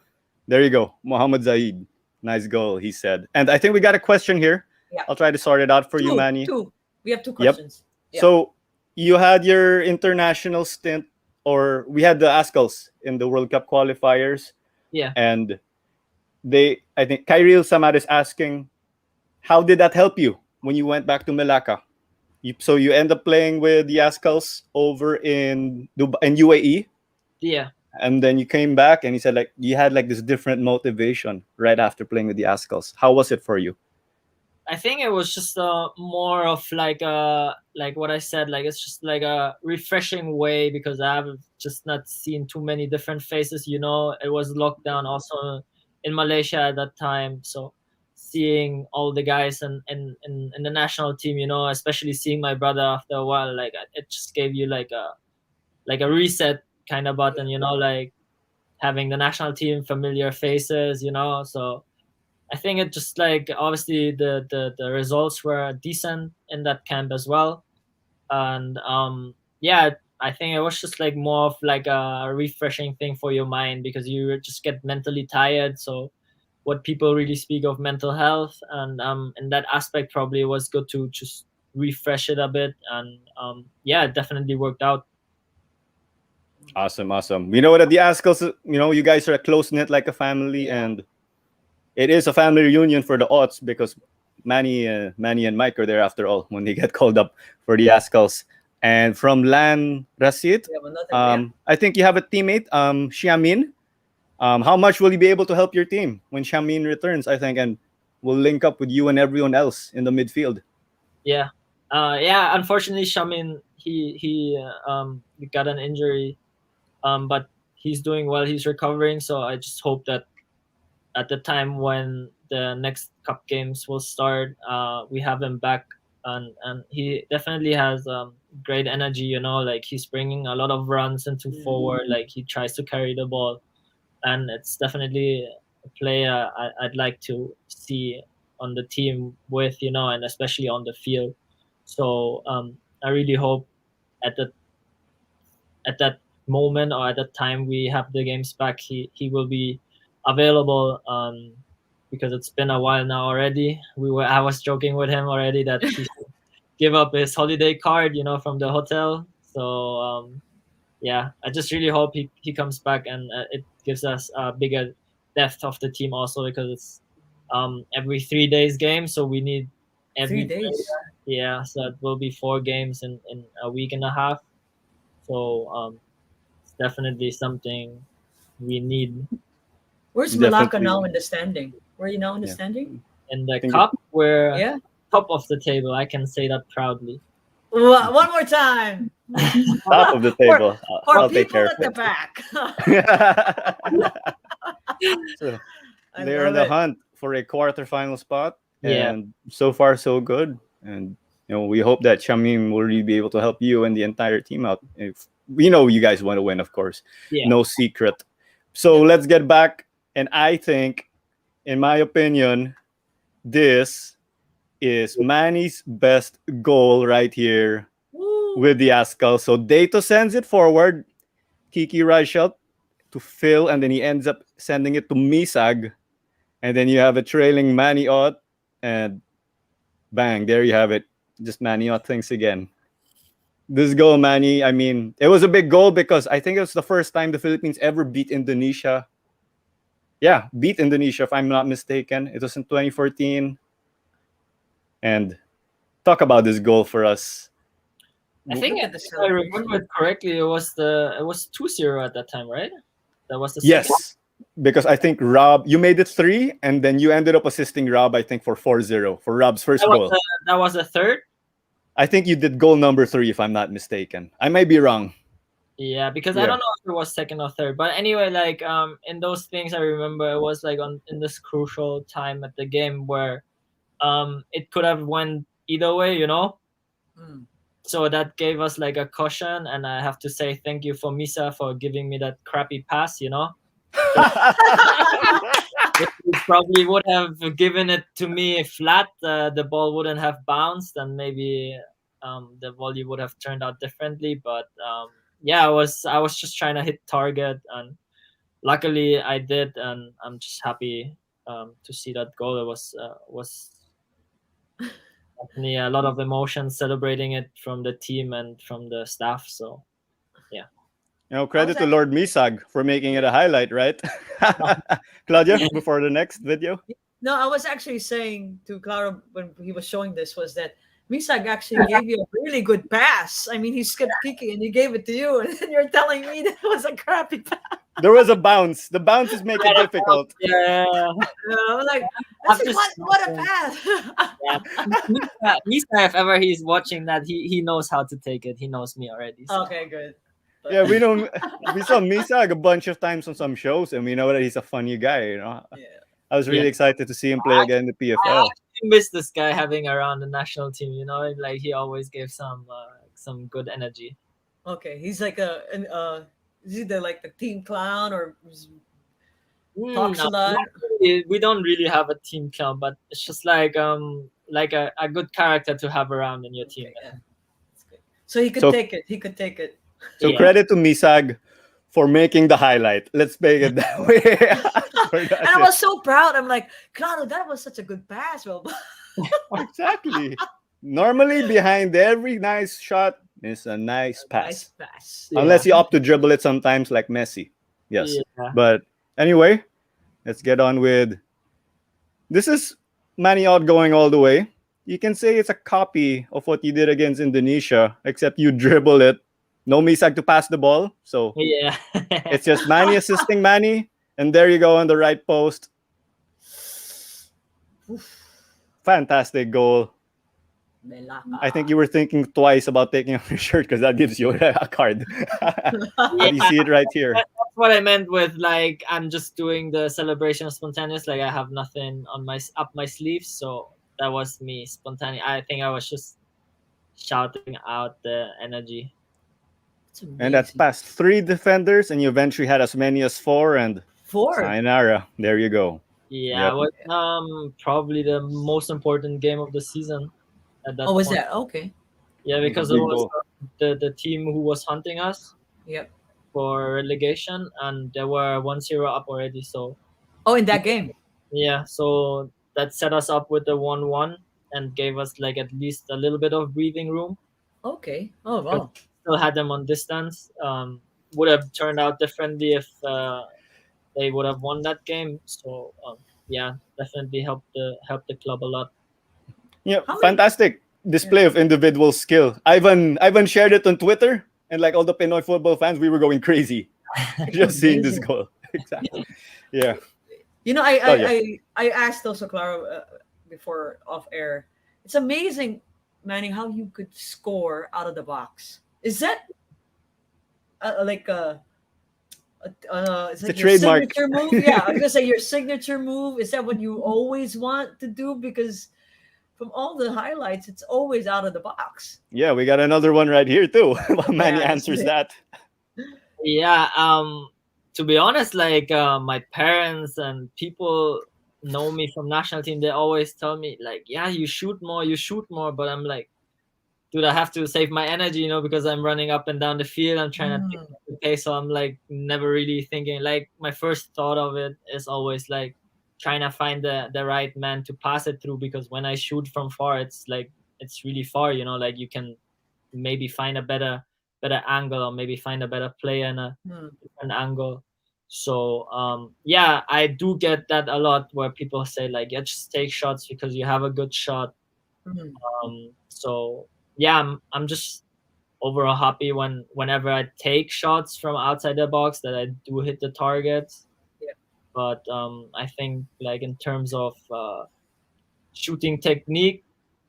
there you go. Mohamed Zaid. Nice goal, he said. And I think we got a question here. Yeah. I'll try to sort it out for you, Two, Manny. two. We have two Yep. questions. Yeah. So you had your international stint, or we had the Azkals in the World Cup qualifiers, yeah. and I think Kyril Samad is asking, how did that help you when you went back to Melaka? So you end up playing with the Azkals over in UAE, Yeah. and then you came back, and he said like you had like this different motivation right after playing with the Azkals. How was it for you? I think it was just more of like what I said, like it's just like a refreshing way because I have just not seen too many different faces. You know, it was lockdown also in Malaysia at that time, so seeing all the guys in the national team, you know, especially seeing my brother after a while, like it just gave you like a reset kind of button, you know, like having the national team familiar faces, you know, so I think it just like obviously the results were decent in that camp as well, and yeah, I think it was just like more of like a refreshing thing for your mind because you just get mentally tired. So what people really speak of mental health, and in that aspect probably was good to just refresh it a bit, and yeah, it definitely worked out. Awesome, awesome. You know what, at the Azkals, you know, you guys are close knit like a family, Yeah. and it is a family reunion for the Otts because Manny and Mike are there after all when they get called up for the Azkals. And from Lan Rasit, We have another. Yeah. I think you have a teammate, Xiamin. How much will you be able to help your team when Xiamin returns? I think, and we'll link up with you and everyone else in the midfield. Yeah, yeah. Unfortunately, Shamin he got an injury, but he's doing well. He's recovering. So I just hope that at the time when the next cup games will start, we have him back, and he definitely has great energy. You know, like he's bringing a lot of runs into forward. Like he tries to carry the ball, and it's definitely a player I'd like to see on the team with, you know, and especially on the field. So I really hope at that moment or at that time we have the games back, he will be available, because it's been a while now already. I was joking with him already that he should give up his holiday card, you know, from the hotel. So yeah, I just really hope he comes back, and it gives us a bigger depth of the team also because it's every 3 days game, so we need Three every days. player. Yeah, so it will be 4 games in a week and a half. So it's definitely something we need. Where's Malacca Definitely. now in the standing? Where are you now in the Yeah. standing? In the I think cup, we're Yeah. top of the table. I can say that proudly. One more time. top of the for table. for I'll take people care at of the back. it. So I they're in love the it. hunt for a quarterfinal spot, Yeah, and so far so good. And you know, we hope that Shamim will really be able to help you and the entire team out. If we know you guys want to win, of course, yeah, no secret. So Yep. let's get back. And I think, in my opinion, this is Manny's best goal right here. Woo. with the Azkals. So Dato sends it forward. Kiki Reichelt to Phil, and then he ends up sending it to Misag. And then you have a trailing Manny Ott, and bang, there you have it. Just Manny Ott things again. This goal, Manny, I mean, it was a big goal because I think it was the first time the Philippines ever beat Indonesia. Yeah, beat Indonesia, if I'm not mistaken. It was in 2014. And talk about this goal for us. I think Look at the if I remember celebration. it correctly, it was 2-0 at that time, right? That was the Yes, second. because I think Rob, you made it 3, and then you ended up assisting Rob, I think, for 4-0 for Rob's first goal. That was the third. I think you did goal number 3, if I'm not mistaken. I might be wrong. Yeah, because I Yeah. don't know if it was second or third, but anyway, like in those things, I remember it was like in this crucial time at the game where it could have went either way, you know. Mm. So that gave us like a caution, and I have to say thank you for Misa for giving me that crappy pass, you know. If he probably would have given it to me flat, the ball wouldn't have bounced, and maybe the volley would have turned out differently. But yeah, I was just trying to hit target, and luckily I did, and I'm just happy to see that goal. It was definitely a lot of emotion celebrating it from the team and from the staff. So yeah. Credit to Lord Misag for making it a highlight, right? Claudia, before the next video. No, I was actually saying to Clara when he was showing this was that Misag actually gave you a really good pass. I mean, he skipped kicking and he gave it to you, and then you're telling me that was a crappy pass. There was a bounce. The bounces make it difficult. Yeah. I was like, what a pass. Yeah. Misa, if ever he's watching that, he knows how to take it. He knows me already. So. Okay, good. Yeah, we saw Misag a bunch of times on some shows, and we know that he's a funny guy. You know, Yeah. I was really excited to see him play again in the PFL. I miss this guy having around the national team. You know, like he always gave some good energy. Okay, he's like is he like the team clown or talks a No, lot? we don't really have a team clown, but it's just like a good character to have around in your team. Okay, yeah. That's good. So he could take it. He could take it. So credit to Misag for making the highlight. Let's make it that way. And I was so proud. I'm like, Claudio, that was such a good pass. Well, exactly. Normally, behind every nice shot is a nice pass. Nice pass. Unless you opt to dribble it sometimes, like Messi. Yes. Yeah. But anyway, let's get on with. This is Manny Ott going all the way. You can say it's a copy of what you did against Indonesia, except you dribble it. No Misag to pass the ball. So yeah. it's just Manny assisting Manny. And there you go on the right post. Fantastic goal. Melaka. I think you were thinking twice about taking off your shirt because that gives you a card. But you see it right here. That's what I meant with like I'm just doing the celebration spontaneous. Like I have nothing on up my sleeves, so that was me spontaneous. I think I was just shouting out the energy. And that's past 3 defenders, and you eventually had as many as 4. And 4. Sayonara. There you go. Yeah, it was probably the most important game of the season. At that was point. that? Okay. Yeah, because it was the team who was hunting us. Yep. For relegation, and they were 1-0 up already. So. Oh, in that game. Yeah, so that set us up with the 1-1 and gave us like at least a little bit of breathing room. Okay. Oh wow. Still had them on distance. Would have turned out differently if they would have won that game. So yeah, definitely helped the club a lot. Yeah, fantastic display of individual skill. Ivan shared it on Twitter, and like all the Pinoy football fans, we were going crazy just seeing this goal. Exactly. Yeah. You know, I asked also Clara before off air. It's amazing, Manny, how you could score out of the box. Is that like it's like your trademark signature move? Yeah, I was gonna say your signature move. Is that what you always want to do? Because from all the highlights, it's always out of the box. Yeah, we got another one right here too. Manny answers that. Yeah, to be honest, like my parents and people know me from national team. They always tell me like, "Yeah, you shoot more." But I'm like, dude, I have to save my energy, you know, because I'm running up and down the field. I'm trying to pick Mm. up the pace, so I'm like never really thinking. Like my first thought of it is always like trying to find the right man to pass it through, because when I shoot from far, it's like it's really far, you know, like you can maybe find a better angle, or maybe find a better player in a Mm. different angle. So yeah, I do get that a lot, where people say like, yeah, just take shots because you have a good shot. Mm. So yeah, I'm just overall happy whenever I take shots from outside the box that I do hit the targets. Yeah. But I think like in terms of shooting technique,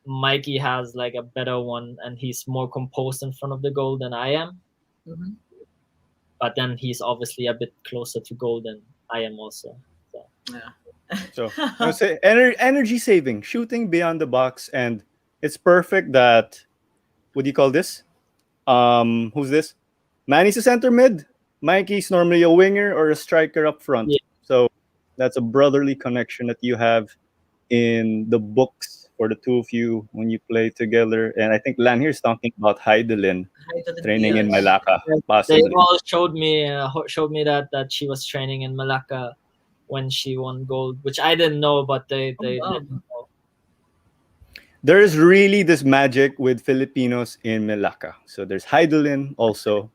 Mikey has like a better one, and he's more composed in front of the goal than I am. Mhm. But then he's obviously a bit closer to goal than I am also. So. Yeah. So I would say energy saving, shooting beyond the box, and it's perfect that what do you call this? Who's this? Manny's a center mid. Mikey's normally a winger or a striker up front. Yeah. So that's a brotherly connection that you have in the books for the two of you when you play together. And I think Lan here is talking about Heidelin Heidelin training in Diaz. Malacca, They possibly. all showed me that she was training in Malacca when she won gold, which I didn't know, but they Oh, wow. let me know. There is really this magic with Filipinos in Malacca. So there's Heidelin also.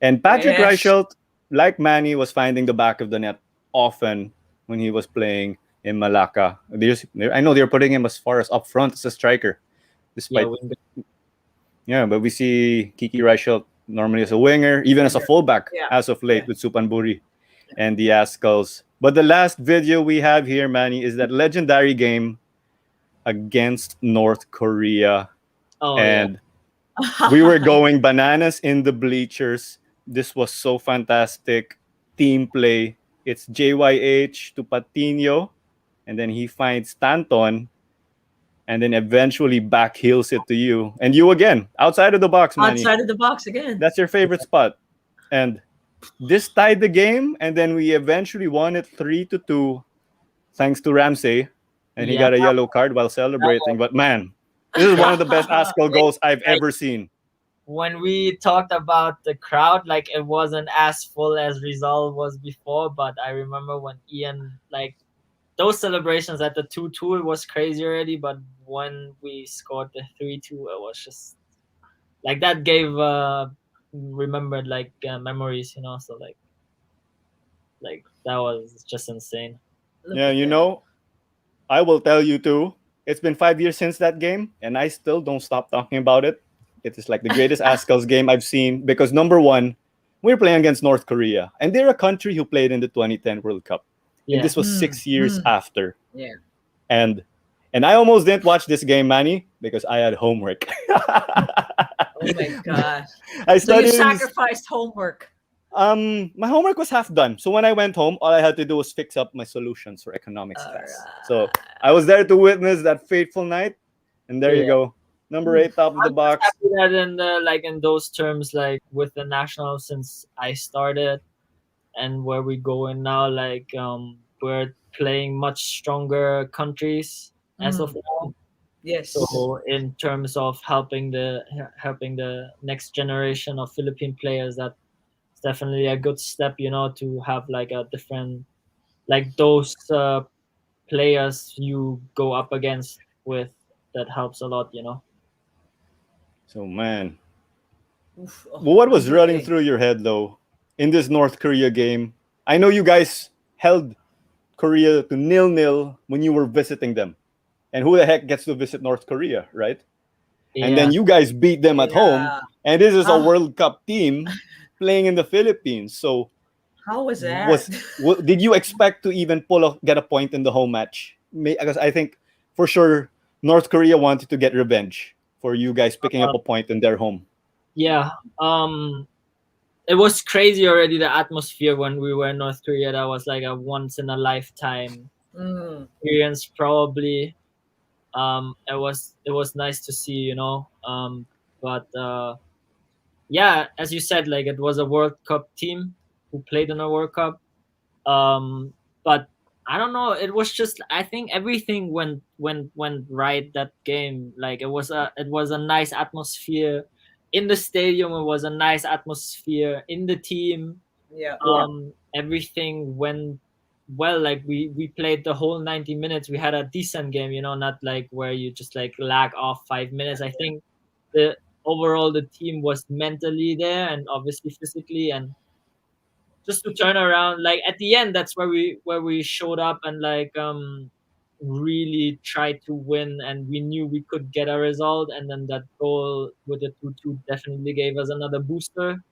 And Patrick Yes. Reichelt, like Manny, was finding the back of the net often when he was playing in Malacca. I know they're putting him as far as up front as a striker, Yeah, despite but we see Kiki Reichelt normally as a winger, even as a fullback Yeah. as of late Yeah. with Supanburi and the Azkals. But the last video we have here, Manny, is that legendary game against North Korea. oh And we were going bananas in the bleachers. This was so fantastic. Team play. It's JYH to Patino, and then he finds Stanton, and then eventually back heels it to you. And you again, outside of the box, Manny. Outside of the box again. That's your favorite spot. And this tied the game, and then we eventually won it 3-2, thanks to Ramsey. And he Yeah. got a yellow card while celebrating. But man, this is one of the best Askell goals I've ever seen. When we talked about the crowd, like it wasn't as full as Rizal was before, but I remember when Ian, like those celebrations at the 2-2, it was crazy already, but when we scored the 3-2, it was just like that gave remembered like memories, you know. So like that was just insane. Look Yeah, at you that. know, I will tell you too. It's been 5 years since that game, and I still don't stop talking about it. It is like the greatest Azkals game I've seen because number one, we're playing against North Korea, and they're a country who played in the 2010 World Cup, and Yeah. this was 6 years after. Yeah. And I almost didn't watch this game, Manny, because I had homework. Oh my gosh. I So you studied. sacrificed homework. My homework was half done. So when I went home, all I had to do was fix up my solutions for economics class. So I was there to witness that fateful night, and there you Yeah. go, number 8 top of the I'm just box. happy that in the like in those terms, like with the national, since I started and where we going now, like we're playing much stronger countries as of now. Yes. So in terms of helping the next generation of Philippine players, that's definitely a good step, you know, to have like a different, like those players you go up against with. That helps a lot, you know. So man, Oof. what was Number running 8. through your head though in this North Korea game? I know you guys held Korea to 0-0 when you were visiting them, and who the heck gets to visit North Korea, right? Yeah. And then you guys beat them at home, Yeah. and this is a Ah. World Cup team playing in the Philippines. So How was that? did you expect to even get a point in the home match? Because I think for sure North Korea wanted to get revenge for you guys picking up a point in their home. Yeah. It was crazy already, the atmosphere when we were in North Korea. That was like a once in a lifetime experience, probably. It was nice to see, you know. But yeah, as you said, like it was a World Cup team who played in a World Cup. But I don't know. It was just, I think everything went right that game. Like it was a nice atmosphere in the stadium. It was a nice atmosphere in the team. Yeah. Everything went well. Like we played the whole 90 minutes. We had a decent game, not like where you just like lag off 5 minutes. I think the overall the team was mentally there and obviously physically, and just to turn around, like at the end, that's where we showed up and like really tried to win, and we knew we could get a result, and then that goal with the 2-2 definitely gave us another booster.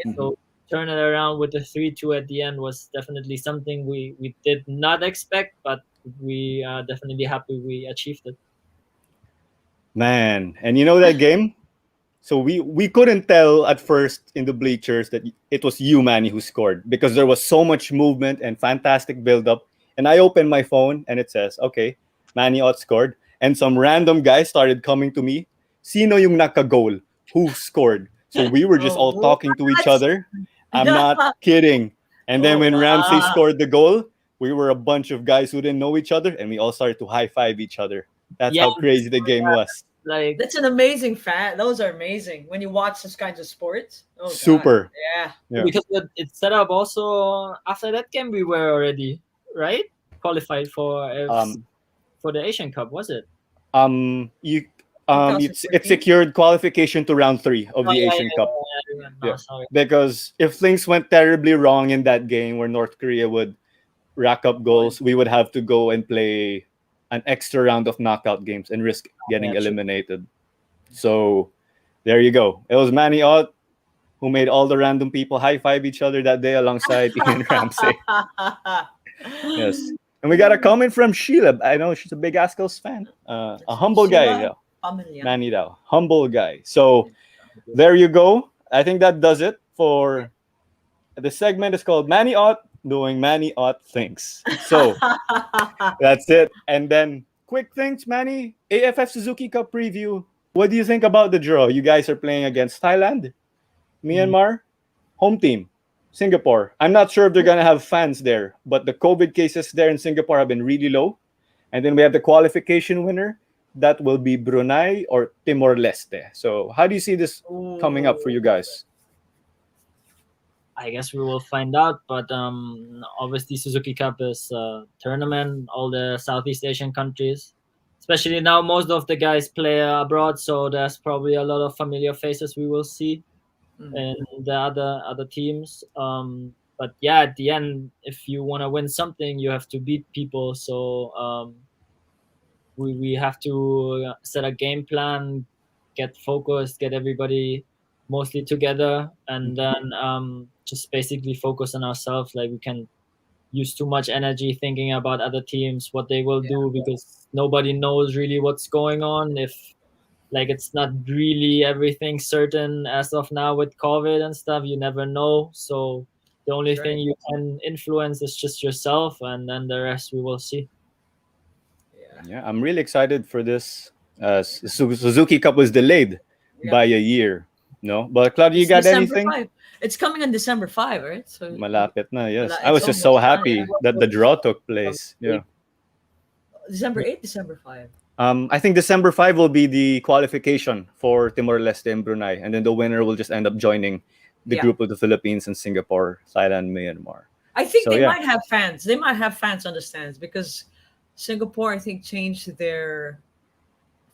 Mhm. So turn it around with the 3-2 at the end was definitely something we did not expect, but we are definitely happy we achieved it. Man, and you know that game? So we couldn't tell at first in the bleachers that it was you, Manny, who scored because there was so much movement and fantastic build-up. And I opened my phone and it says, okay, Manny Ott scored. And some random guy started coming to me. Sino yung naka-goal? Who scored? So we were just all Oh, talking to each what? other. I'm not kidding. And then Oh, when Ramsey wow. scored the goal, we were a bunch of guys who didn't know each other and we all started to high-five each other. That's Yeah, how crazy the game was. like That's an amazing fact. Those are amazing when you watch those kinds of sports. Oh God. Super. Yeah. Yeah. because it set up also after that game we were already right qualified for the Asian Cup, was it? You it 2014. secured qualification to round 3 of Oh, the yeah, Asian Cup. I remember. Yeah. Sorry. Because if things went terribly wrong in that game where North Korea would rack up goals, we would have to go and play an extra round of knockout games and risk getting Yeah, true. eliminated. So there you go. It was Manny Ott who made all the random people high five each other that day alongside Ian Ramsey. Yes. And we got a comment from Sheila. I know she's a big Azkals fan. A humble guy, Sheila yeah. Pamilya. Manny Dao. Humble guy. So there you go. I think that does it for the segment. Is called Manny Ott doing Manny Ott things. So that's it. And then quick things, Manny. AFF Suzuki Cup preview. What do you think about the draw? You guys are playing against Thailand, Myanmar, home team, Singapore. I'm not sure if they're gonna have fans there, but the COVID cases there in Singapore have been really low. And then we have the qualification winner. That will be Brunei or Timor Leste. So how do you see this coming up for you guys? I guess we will find out, but obviously Suzuki Cup is a tournament, all the Southeast Asian countries, especially now most of the guys play abroad, so there's probably a lot of familiar faces we will see in the other teams. But yeah, at the end, if you want to win something, you have to beat people. So we have to set a game plan, get focused, get everybody mostly together, and then just basically focus on ourselves. Like we can use too much energy thinking about other teams, what they will do, because nobody knows really what's going on. If like it's not really everything certain as of now with COVID and stuff, you never know. So the only That's thing right. you can influence is just yourself, and then the rest we will see. Yeah, I'm really excited for this. Suzuki Cup was delayed Yeah. by a year. No, but Claudia, you It's got December anything? 5. It's coming on December 5, right? So Malapit na, yes. I it's was just so almost done. happy that the draw took place. Yeah. December 8, December 5. I think December 5 will be the qualification for Timor-Leste and Brunei, and then the winner will just end up joining the Yeah. group of the Philippines and Singapore, Thailand, Myanmar. I think So, they yeah. might have fans. They might have fans on the stands because Singapore, I think, changed their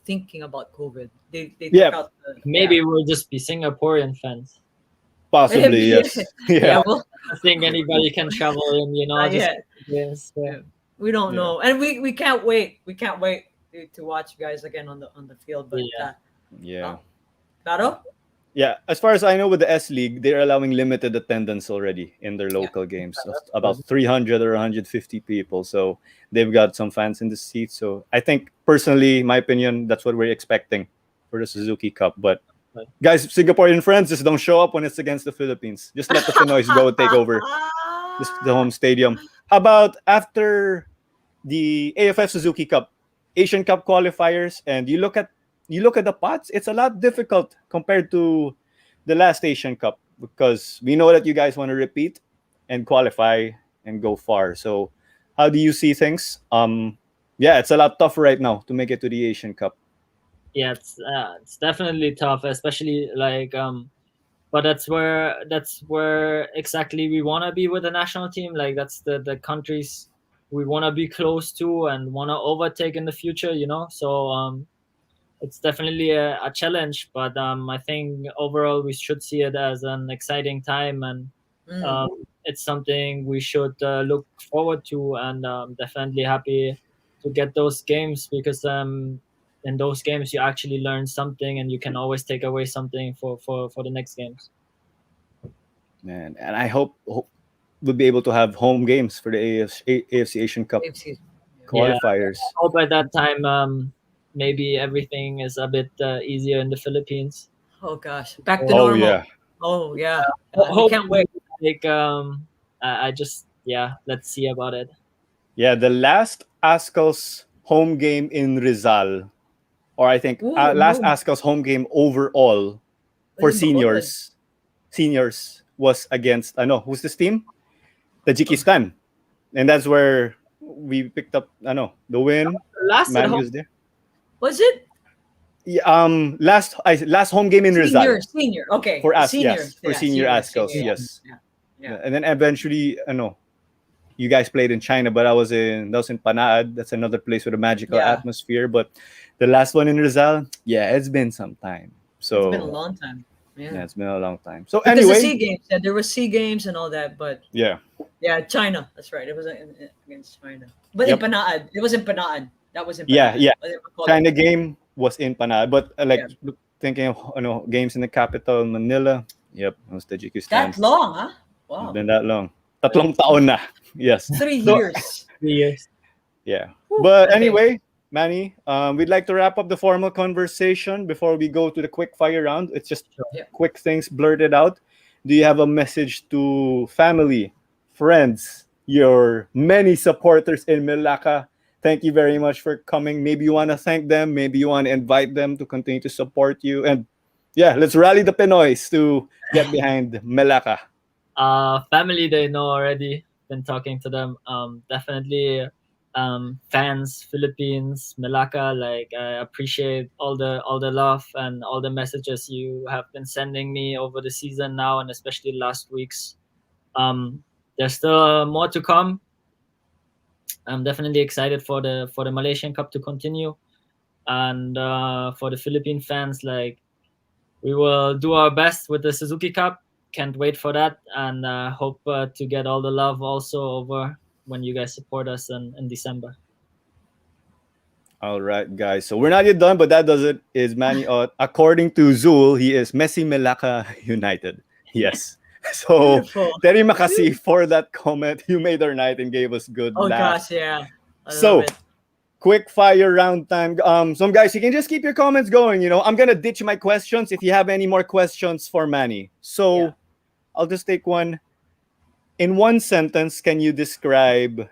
thinking about COVID. They Yeah. took out the Maybe we'll just be Singaporean fans. Possibly, Maybe. yes. Yeah, Yeah. well, I think anybody can travel in, not just yet. yes. Yeah. We don't Yeah. know, and we can't wait. We can't wait to watch you guys again on the field. But Yeah. Yeah. Claro? Yeah, as far as I know, with the S League, they're allowing limited attendance already in their local games, about 300 or 150 people. So they've got some fans in the seats. So I think, personally, my opinion, that's what we're expecting for the Suzuki Cup. But guys, Singaporean friends, just don't show up when it's against the Philippines. Just let the Pinoys go take over the home stadium. How about after the AFF Suzuki Cup, Asian Cup qualifiers, and you look at the pots, it's a lot difficult compared to the last Asian Cup because we know that you guys want to repeat and qualify and go far. So how do you see things? Yeah, it's a lot tougher right now to make it to the Asian Cup. Yeah, it's definitely tough, especially like but that's where exactly we want to be with the national team. Like that's the countries we want to be close to and want to overtake in the future, you know. So it's definitely a challenge, but I think overall we should see it as an exciting time, and Mm. um, it's something we should look forward to, and definitely happy to get those games, because in those games you actually learn something, and you can always take away something for the next games. Man, and I hope we'll be able to have home games for the AFC Asian Cup AFC. Yeah, qualifiers. I hope at that time maybe everything is a bit easier in the Philippines. Oh gosh, back to Oh normal. yeah, Oh yeah, we Hope can't wait. like I just, yeah, let's see about it. yeah. The last Azkals home game in Rizal, or I think Ooh, last no, Azkals home game overall for was in Bacolod. seniors was against who's this team? Tajikistan, and that's where we picked up the win. Last at Manny home. was there. Was it Yeah, last home game in Rizal senior? Okay, for us, senior. yes, for Yeah, senior senior, Azkals, senior. yes. Yeah, yeah. And then eventually, you guys played in China, but that was in Panaad. That's another place with a magical Yeah. atmosphere. But the last one in Rizal, yeah, it's been some time. It's been a So long time. yeah, Yeah. it's been a long time. So Because the anyway, Sea Games, yeah, there were Sea Games and all that, but yeah, yeah, China. That's right. It was against China. But Yep. in Panaad, it was in Panaad. That was in yeah, Panaad. yeah. Was in Bacolod. China game was in Panaad, but Yeah. thinking of games in the capital, Manila. Yep, it was Tajikistan. That long, huh? It's Wow. been that long. Tatlong taon na. Yes. 3 So, years. 3 years. yeah. Whew, But okay. anyway, Manny, we'd like to wrap up the formal conversation before we go to the quick fire round. It's just Yeah. quick things blurted out. Do you have a message to family, friends, your many supporters in Melaka? Thank you very much for coming. Maybe you want to thank them. Maybe you want to invite them to continue to support you. And yeah, let's rally the Pinoys to get behind Melaka. Family, they know already. Been talking to them. Definitely fans, Philippines, Melaka. Like, I appreciate all the love and all the messages you have been sending me over the season now, and especially last week's. There's still more to come. I'm definitely excited for the Malaysian Cup to continue, and for the Philippine fans, like, we will do our best with the Suzuki Cup. Can't wait for that, and hope to get all the love also over when you guys support us in December. All right, guys. So we're not yet done, but that does it. Is Manny Ott. According to Zul, he is Messi Melaka United. Yes. So Beautiful. Terry Makasi for that comment. You made our night and gave us good Oh laughs. gosh, yeah. I So love it. quick fire round time. Some guys, you can just keep your comments going. I'm gonna ditch my questions if you have any more questions for Manny. So Yeah. I'll just take one. In one sentence, can you describe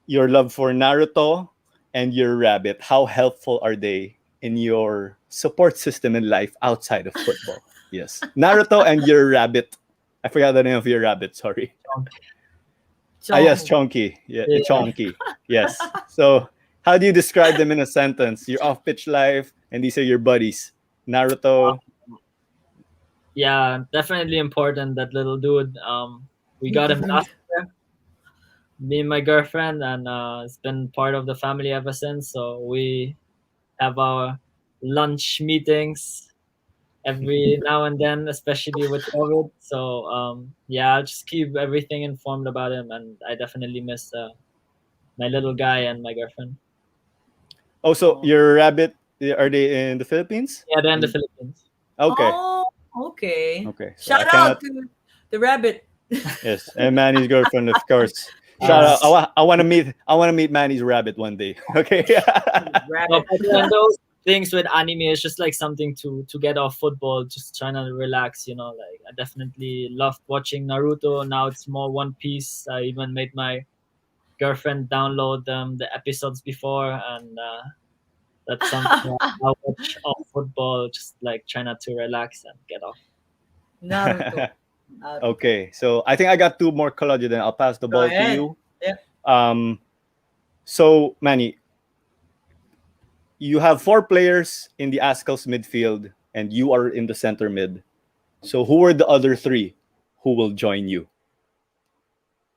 your love for Naruto and your rabbit? How helpful are they in your support system in life outside of football? Yes, Naruto and your rabbit. I forgot the name of your rabbit. Sorry. Yes, Chonky. Yeah, Yeah. Chonky. Yes. So, how do you describe them in a sentence? Your off-pitch life, and these are your buddies. Naruto. Yeah, definitely important, that little dude. We got him last year, me and my girlfriend, and it's been part of the family ever since. So we have our lunch meetings every now and then, especially with COVID. So yeah, I'll just keep everything informed about him, and I definitely miss my little guy and my girlfriend. Oh, so your rabbit, are they in the Philippines? Yeah, they're in the Philippines. Okay. Oh, okay. Okay. So I Shout cannot. out to the rabbit. Yes, and Manny's girlfriend, of course. Shout out. I want to meet. I want to meet Manny's rabbit one day. Okay. Rabbit. And those things with anime is just like something to get off football, just trying to relax. Like, I definitely loved watching Naruto. Now it's more One Piece. I even made my girlfriend download the episodes before, and that's something I watch off football, just like trying not to relax and get off. Naruto. Okay, so I think I got two more, Claudio. Then I'll pass the Go ball to ahead. you. Yeah. So Manny, you have four players in the Azkals midfield, and you are in the center mid. So who are the other three who will join you?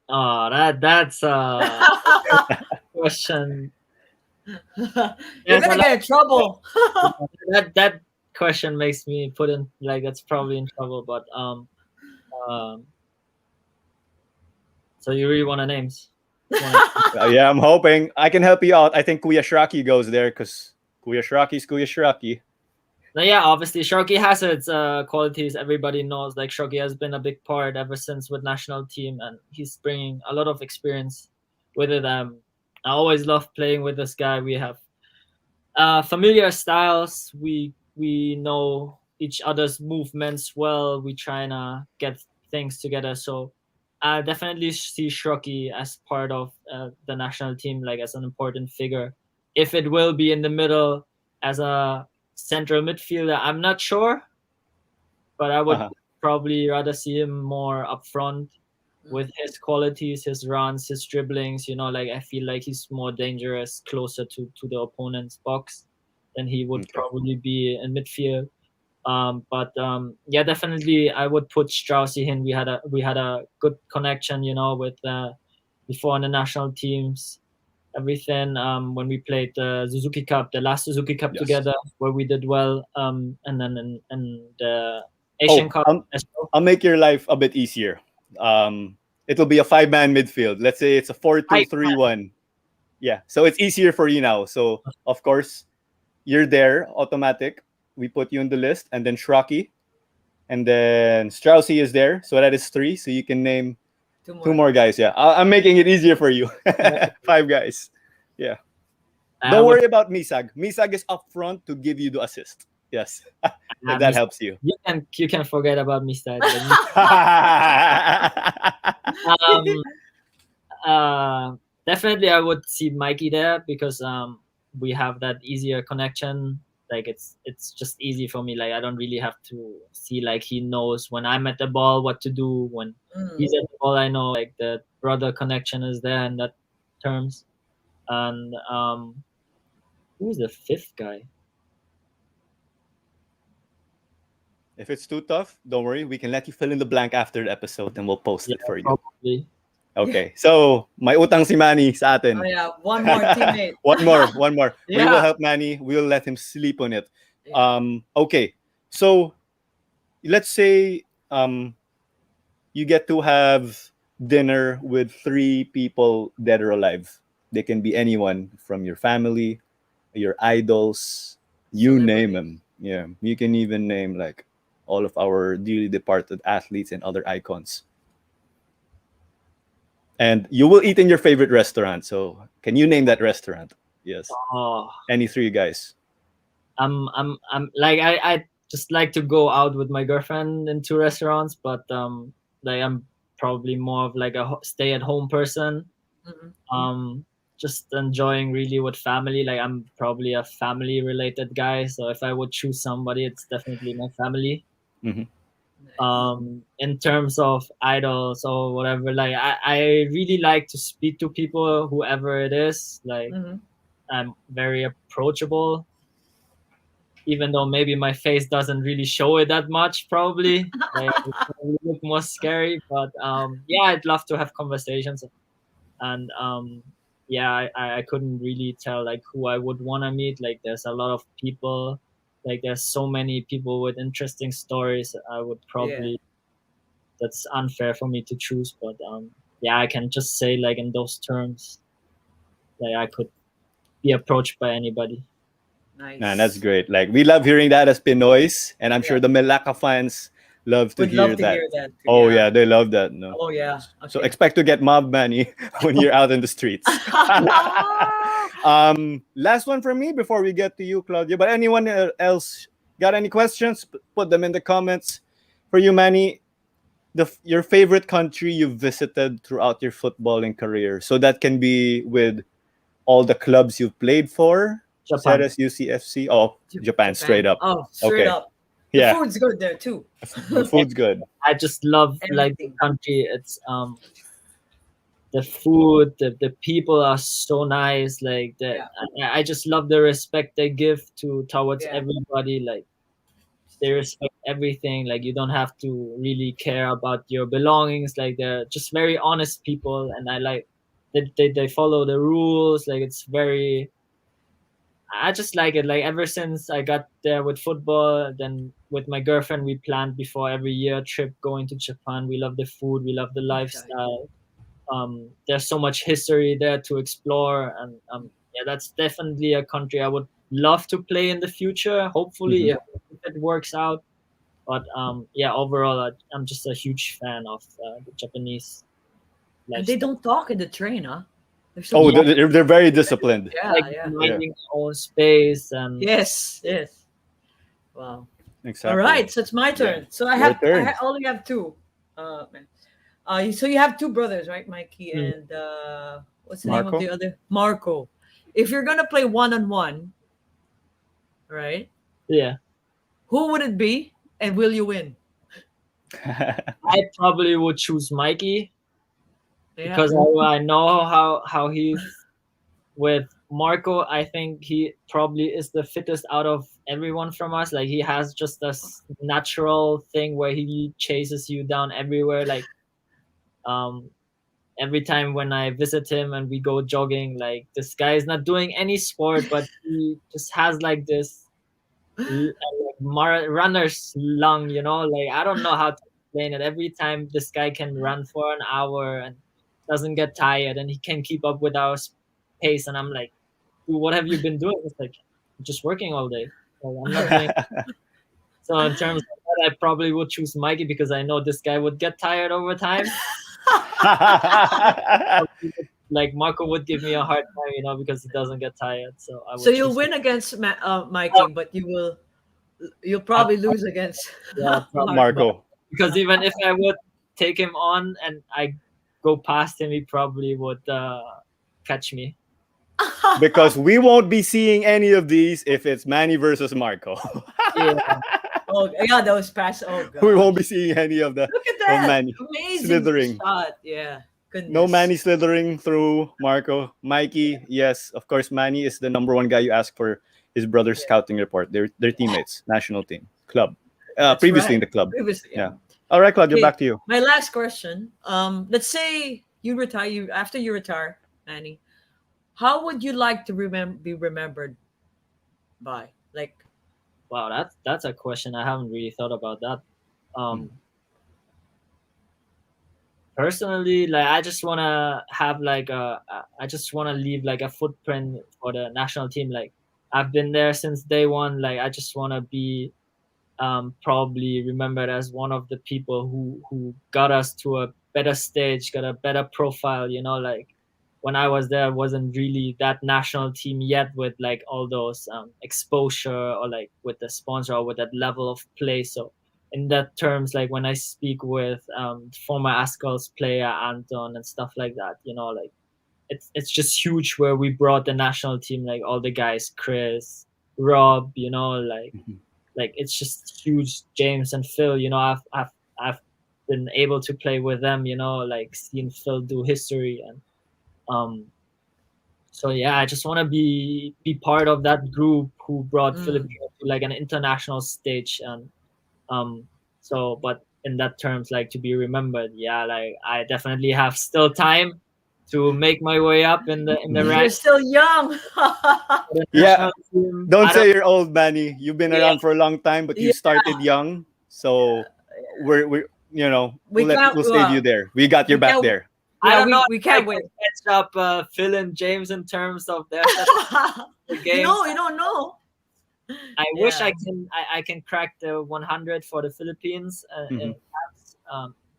Oh, that's a question. You're There's a gonna lot. get in trouble. That question makes me put in like that's probably in trouble. But um. So you really want to names? Yeah, I'm hoping I can help you out. I think Kuya Shraki goes there because Kuya Shraki's Kuya Shraki. Now, yeah, obviously Shoki has its qualities. Everybody knows like Shoki has been a big part ever since with national team, and he's bringing a lot of experience with it. I always love playing with this guy. We have familiar styles. We know each other's movements well. We try to get things together. So I definitely see Shoki as part of the national team, like as an important figure. If it will be in the middle as a central midfielder, I'm not sure, but I would Uh-huh. probably rather see him more up front with his qualities, his runs, his dribblings. Like I feel like he's more dangerous closer to the opponent's box than he would Okay. probably be in midfield. But yeah, definitely I would put Straussy in. We had a good connection, with before in the national teams, everything. When we played the Suzuki Cup, the last Suzuki Cup Yes. together, where we did well. And then in the Oh, Asian Cup as well. I'll make your life a bit easier. It'll be a five-man midfield. Let's say it's a 4-2-3-1. Yeah, so it's easier for you now. So of course, you're there, automatic. We put you on the list, and then Shraki, and then Straussy is there. So that is three. So you can name two more guys. Yeah, I'm making it easier for you. Five guys. Yeah. Don't worry about Misag. Misag is up front to give you the assist. Yes, if that helps you. You can forget about Mr. Definitely I would see Mikey there because we have that easier connection. Like it's just easy for me. Like I don't really have to see like he knows when I'm at the ball what to do. When he's at the ball, I know like the brother connection is there in that terms. And who's the fifth guy? If it's too tough, don't worry. We can let you fill in the blank after the episode and we'll post it for you. Probably. Okay. So, may utang si Manny sa atin. Oh yeah, one more teammate. one more. We Yeah. will help Manny. We'll let him sleep on it. Okay. So, let's say you get to have dinner with three people dead or alive. They can be anyone from your family, your idols, you name them. Yeah. You can even name like all of our dearly departed athletes and other icons. And you will eat in your favorite restaurant. So can you name that restaurant? Yes. Oh, Any three guys? I'm like I just like to go out with my girlfriend into restaurants, but like I'm probably more of like a stay at home person. Just enjoying really with family. Like I'm probably a family related guy, so if I would choose somebody, it's definitely my family. Mhm. In terms of idols or whatever, like I really like to speak to people, whoever it is. Like I'm very approachable, even though maybe my face doesn't really show it that much, probably. Like I probably look more scary, but yeah, I'd love to have conversations. And yeah, I couldn't really tell like who I would want to meet. Like there's a lot of people, like there's so many people with interesting stories. I would probably that's unfair for me to choose, but yeah, I can just say like in those terms, like I could be approached by anybody. Nice. Man, that's great. Like we love hearing that as Pinoys, and I'm sure the Melaka fans love to Would hear love to that. hear that. Oh yeah, they love that. No. Oh yeah. So Okay. expect to get mob Manny when you're out in the streets. Last one from me before we get to you, Claudia. But anyone else got any questions? Put them in the comments. For you, Manny, your favorite country you've visited throughout your footballing career. So that can be with all the clubs you've played for. Japan. Ceres, UCFC. Oh, Japan, straight up. Oh, straight up. The Yeah, food's good there too. the food's good. I just love like the Everything. country. It's the food, the people are so nice. Like that, Yeah. I just love the respect they give towards Yeah. everybody. Like they respect everything. Like you don't have to really care about your belongings. Like they're just very honest people, and I like they follow the rules. Like it's very. I just like it. Like ever since I got there with football, then with my girlfriend, we planned before every year trip going to Japan. We love the food, we love the lifestyle. There's so much history there to explore, and yeah, that's definitely a country I would love to play in the future. Hopefully, Mhm. if it works out. But yeah, overall, I'm just a huge fan of the Japanese And they lifestyle. don't talk in the train, huh? They're so Oh, Yeah, they're very disciplined. like yeah, yeah. Yeah, minding their own space and Yes, yes. Wow. All exactly. right, so it's my Yeah, turn. So your turn. only have two. Man. So you have two brothers, right, Mikey mm, and what's the name of Marco. the other? Marco. If you're gonna play one on one, right? yeah. Who would it be, and will you win? I probably would choose Mikey Yeah. because I know how he's with Marco. I think he probably is the fittest out of everyone from us. Like he has just this natural thing where he chases you down everywhere. Like um every time when I visit him and we go jogging, like this guy is not doing any sport, but he just has like this runner's lung, like I don't know how to explain it. Every time this guy can run for an hour and doesn't get tired and he can keep up with our pace, and I'm like, dude, what have you been doing? It's like, just working all day. Like, I'm not doing. So in terms of that, I probably would choose Mikey because I know this guy would get tired over time. Like Marco would give me a hard time, because he doesn't get tired. So I So would you'll choose. win against Mikey, but you'll I, probably lose against yeah, Marco. Marco. because even if I would take him on and I go past him, he probably would catch me. Because we won't be seeing any of these if it's Manny versus Marco. Yeah, Oh yeah, those pass. Oh We god, won't be seeing any of the look at of that Manny amazing slithering. shot. Yeah, No goodness. Manny slithering through Marco. Mikey, yes, of course, Manny is the number one guy you ask for his brother's Yeah, scouting report. They're teammates, national team, club. that's Previously in right. the club. Previously, yeah. Yeah. All right, Claudio, Okay, back to you. my last question. Let's say you retire. You after you retire, Manny. How would you like to be remembered by? Like, wow, that's a question I haven't really thought about that. Mm. Um, Personally, like I just wanna have like I just wanna leave like a footprint for the national team. Like I've been there since day one. Like I just wanna be probably remembered as one of the people who got us to a better stage, got a better profile. Like when I was there, wasn't really that national team yet with like all those exposure or like with the sponsor or with that level of play. So in that terms, like when I speak with former Azkals player Anton and stuff like that, like it's just huge where we brought the national team, like all the guys, Chris, Rob, Mhm. like it's just huge. James and Phil, I've been able to play with them, like seeing Phil do history, and um so yeah, I just want to be part of that group who brought mm, Filipino to like an international stage. And um so but in that terms, like to be remembered, yeah, like I definitely have still time to make my way up in the Mhm. you're ranks still young. for the Yeah, national team. don't I don't. say you're old, Manny. You've been Yeah, around for a long time, but you Yeah, started young. So we're we can't. we'll save you there. We got your We back can't. there. I Yeah, don't know we if I can't can wait. catch up Phil and James in terms of their statistical games. You don't know. I wish Yeah. I can crack the 100 for the Philippines. Mhm. And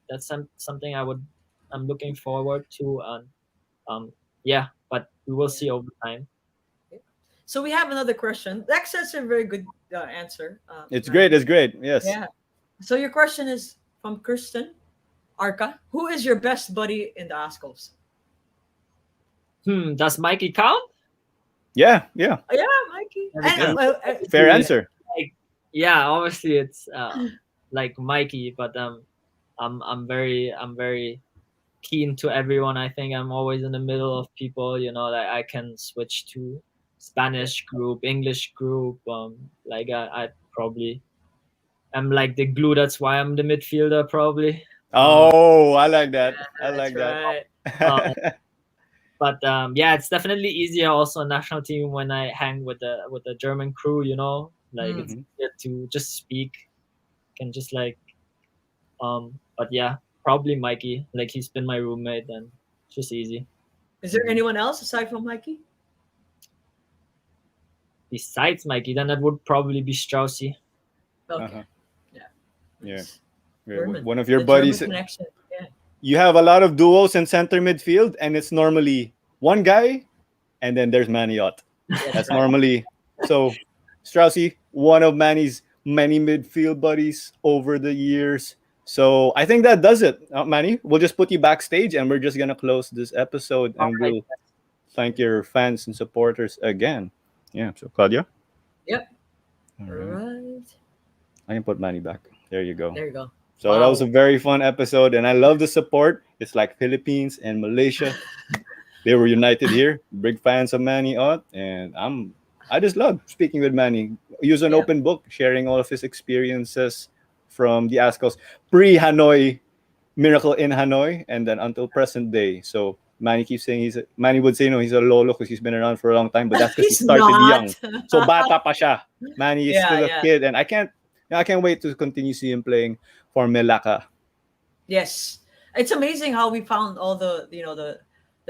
that's something I'm looking forward to. And yeah, but we will Yeah. see over time. So we have another question. That's a very good answer, It's great. Manny. It's great. Yes. Yeah. So your question is from Kristen Arca. Who is your best buddy in the Ascals? Does Mikey count? Yeah. Yeah. Yeah, Mikey. Yeah, And Yeah. because Fair we answer. like Yeah, obviously it's like Mikey, but I'm very keen to everyone. I think I'm always in the middle of people, you know, like I can switch to Spanish group, English group. Like I probably am like the glue. That's why I'm the midfielder probably. Um, Oh, I like that. I That's like that. right. uh, but yeah, it's definitely easier also on national team when I hang with the German crew. You know, like it's Mm. Mhm. easier to just speak, can just like But yeah, probably Mikey. Like he's been my roommate, and it's just easy. Is there Mhm. anyone else aside from Mikey? Besides Mikey, then that would probably be Straussy. Okay. Uh-huh. Yeah. Yeah. Nice. Yeah, German. one of your The German buddies. connection. Yeah. You have a lot of duos in center midfield, and it's normally one guy, and then there's Manny Ott. That's That's right. normally so. Straussy, one of Manny's many midfield buddies over the years. So I think that does it, Manny. We'll just put you backstage, and we're just gonna close this episode, All and right. we'll thank your fans and supporters again. Yeah. So Claudia. Yep. All All right. right. I can put Manny back. There you go. There you go. So that was a Wow. very fun episode, and I love the support. It's like Philippines and Malaysia. They were united here. Big fans of Manny Ott, and I just love speaking with Manny. Use an Yeah. open book, sharing all of his experiences from the Azkals pre Hanoi, Miracle in Hanoi, and then until present day. So Manny keeps saying Manny would say no, he's a lolo because he's been around for a long time, but that's because he He's started young. not. So bata pa siya. Manny is Yeah. still a Yeah. kid, and I can't wait to continue seeing him playing for Melaka. Yes. It's amazing how we found all the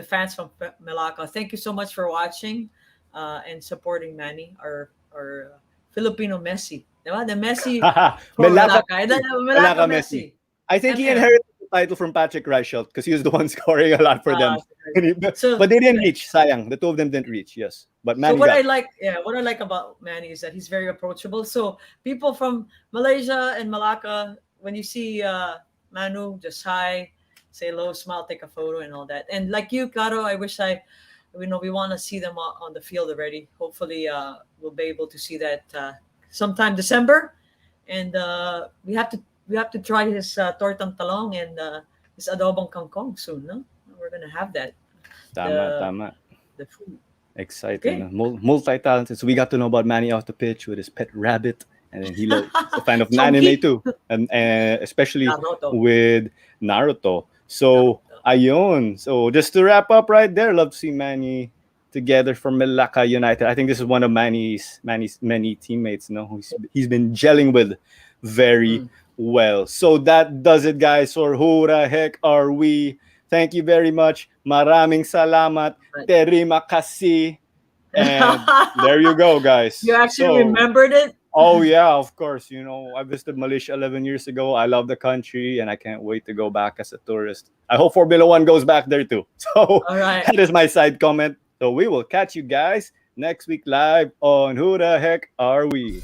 fans from Melaka. Thank you so much for watching and supporting Manny, our Filipino Messi. Diba? The Messi for Melaka Melaka. And then Melaka Melaka Messi. Messi. I think he And inherited the title from Patrick Reichelt because he was the one scoring a lot for them. so But they didn't reach. Sayang. The two of them didn't reach. Yes. But so Manny got it. what I like about Manny is that he's very approachable. So people from Malaysia and Malacca, when you see Manu, just hi, say hello, smile, take a photo, and all that. And like you, Caro, I wish we want to see them on the field already. Hopefully, we'll be able to see that sometime December. And we have to try his tortang talong and his adobong kangkong soon. No, we're gonna have that Tama, the tama. the food. Exciting. Okay. Multi-talented. So we got to know about Manny off the pitch with his pet rabbit. And then he's a fan of anime Chunky. too. And especially Naruto. with Naruto. So, Naruto. ayun. So just to wrap up right there, love to see Manny together for Melaka United. I think this is one of Manny's many teammates, he's been gelling with very Mm. well. So that does it, guys. For who the heck are we? Thank you very much. Maraming salamat. Right. Terima kasih. And there you go, guys. You actually So, remembered it? oh yeah, of course. I visited Malaysia 11 years ago. I love the country, and I can't wait to go back as a tourist. I hope Formula One goes back there too. So All right. that is my side comment. So we will catch you guys next week live on Who the Heck Are We?